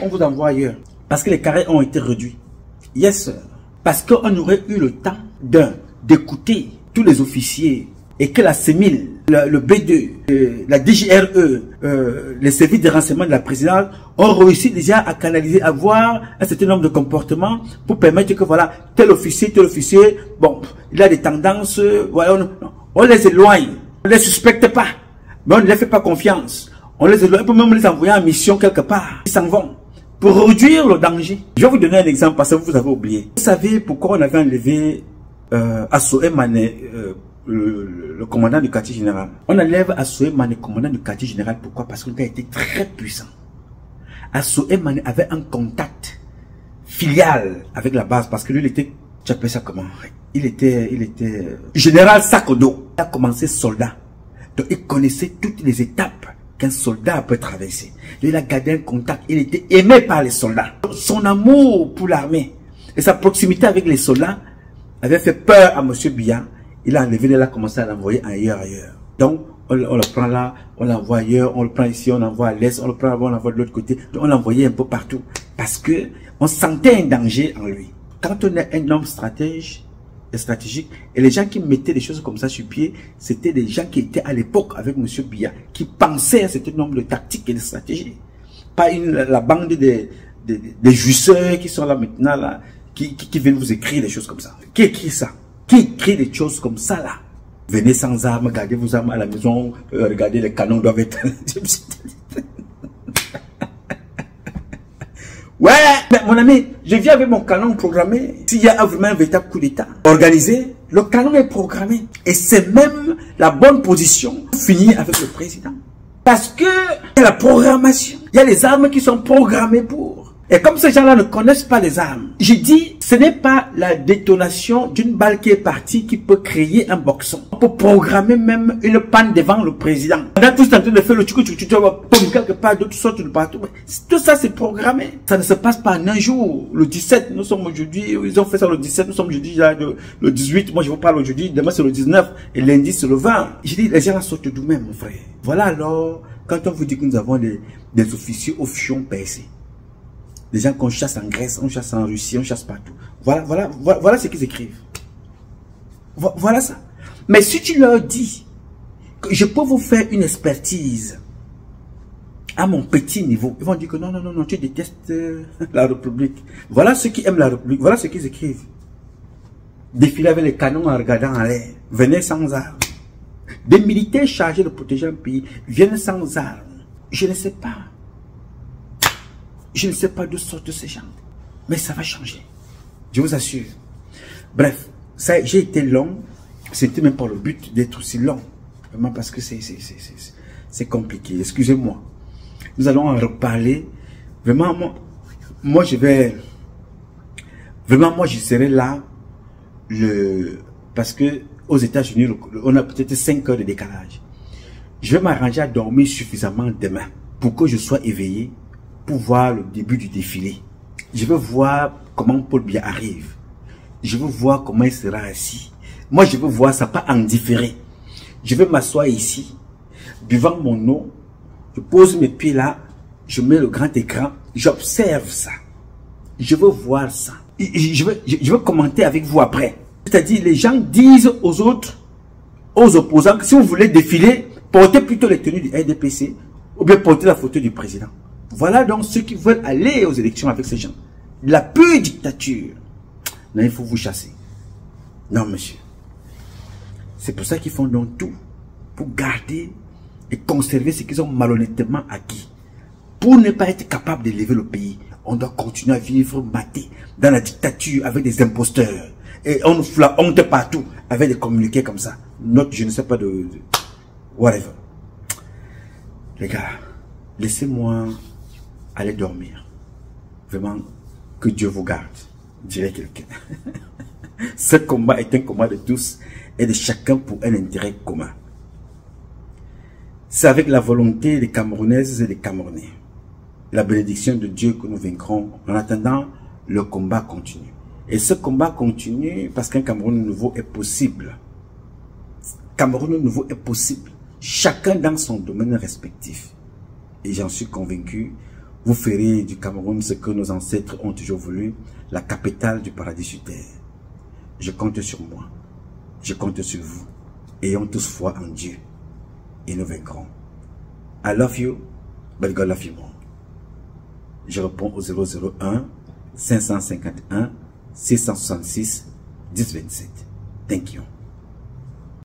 on vous envoie ailleurs. Parce que les carrés ont été réduits. Yes, sir. Parce qu'on aurait eu le temps d'écouter tous les officiers et que la CEMIL, le B2, la DGRE, les services de renseignement de la présidence ont réussi déjà à canaliser, à voir un certain nombre de comportements pour permettre que voilà, tel officier, bon, il a des tendances, voilà, on les éloigne, on ne les suspecte pas, mais on ne les fait pas confiance. On les éloigne, on peut même les envoyer en mission quelque part. Ils s'en vont pour réduire le danger. Je vais vous donner un exemple parce que vous avez oublié. Vous savez pourquoi on avait enlevé Assoé Mané, le commandant du quartier général. On enlève Assoé Mané, commandant du quartier général. Pourquoi? Parce qu'il a été très puissant. Assoé Mané avait un contact filial avec la base parce que lui, il était, tu appelles ça comment? Il était général Sakodo. Il a commencé soldat. Donc, il connaissait toutes les étapes qu'un soldat peut traverser. Lui, il a gardé un contact. Il était aimé par les soldats. Son amour pour l'armée et sa proximité avec les soldats avait fait peur à M. Biya. Il a enlevé, il a commencé à l'envoyer ailleurs. Donc, on le prend là, on l'envoie ailleurs, on le prend ici, on l'envoie à l'est, on le prend là-bas, on l'envoie de l'autre côté. Donc, on l'envoyait un peu partout. Parce que on sentait un danger en lui. Quand on est un homme stratégique, et les gens qui mettaient des choses comme ça sur pied, c'était des gens qui étaient à l'époque avec M. Biya, qui pensaient à un certain nombre de tactiques et de stratégies. Pas la bande des jouisseurs qui sont là maintenant, là, qui viennent vous écrire des choses comme ça. Qui écrit ça? Qui écrit des choses comme ça là? Venez sans armes, gardez vos armes à la maison, regardez les canons doivent être... Ouais, mais mon ami, je viens avec mon canon programmé. S'il y a vraiment un véritable coup d'état organisé, le canon est programmé. Et c'est même la bonne position pour finir avec le président. Parce que il y a la programmation. Il y a les armes qui sont programmées pour. Et comme ces gens-là ne connaissent pas les armes, j'ai dit, ce n'est pas la détonation d'une balle qui est partie qui peut créer un boxon. On peut programmer même une panne devant le président. On a tous en train de faire le quelque part, d'autres sortent de partout. Tout ça, c'est programmé. Ça ne se passe pas en un jour. Le 17, nous sommes aujourd'hui, ils ont fait ça le 17, nous sommes aujourd'hui le 18. Moi, je vous parle aujourd'hui, demain c'est le 19 et lundi c'est le 20. J'ai dit, les gens sortent d'eux-mêmes, mon frère. Voilà alors, quand on vous dit que nous avons des officiers au fion percé. Des gens qu'on chasse en Grèce, on chasse en Russie, on chasse partout. Voilà ce qu'ils écrivent. Voilà ça. Mais si tu leur dis que je peux vous faire une expertise à mon petit niveau, ils vont dire que non, tu détestes la République. Voilà ceux qui aiment la République, voilà ce qu'ils écrivent. Défiler avec les canons en regardant en l'air. Venez sans armes. Des militaires chargés de protéger un pays viennent sans armes. Je ne sais pas. Je ne sais pas d'où sortent ces gens. Mais ça va changer. Je vous assure. Bref, j'ai été long. C'était même pas le but d'être aussi long. Vraiment parce que c'est compliqué. Excusez-moi. Nous allons en reparler. Vraiment, moi je vais... Vraiment, moi je serai là. Parce que aux États-Unis, on a peut-être 5 heures de décalage. Je vais m'arranger à dormir suffisamment demain pour que je sois éveillé. Pour voir le début du défilé. Je veux voir comment Paul Biya arrive. Je veux voir comment il sera assis. Moi, je veux voir ça, pas en différé. Je vais m'asseoir ici, buvant mon eau. Je pose mes pieds là. Je mets le grand écran. J'observe ça. Je veux voir ça. Je veux commenter avec vous après. C'est-à-dire, les gens disent aux autres, aux opposants, que si vous voulez défiler, portez plutôt les tenues du RDPC ou bien portez la photo du président. Voilà donc ceux qui veulent aller aux élections avec ces gens. La pure dictature. Non, il faut vous chasser. Non, monsieur. C'est pour ça qu'ils font donc tout. Pour garder et conserver ce qu'ils ont malhonnêtement acquis. Pour ne pas être capable d'élever le pays, on doit continuer à vivre maté dans la dictature avec des imposteurs. Et on nous fout la honte partout avec des communiqués comme ça. Note, je ne sais pas de whatever. Les gars, laissez-moi aller dormir. Vraiment, que Dieu vous garde, dirait quelqu'un. Ce combat est un combat de tous et de chacun pour un intérêt commun. C'est avec la volonté des Camerounaises et des Camerounais, la bénédiction de Dieu que nous vaincrons. En attendant, le combat continue. Et ce combat continue parce qu'un Cameroun nouveau est possible. Cameroun nouveau est possible. Chacun dans son domaine respectif. Et j'en suis convaincu, Vous ferez du Cameroun ce que nos ancêtres ont toujours voulu, la capitale du paradis sur terre. Je compte sur moi. Je compte sur vous. Ayons tous foi en Dieu. Et nous vaincrons. I love you, but God love you more. Je réponds au 001 551 666 1027. Thank you.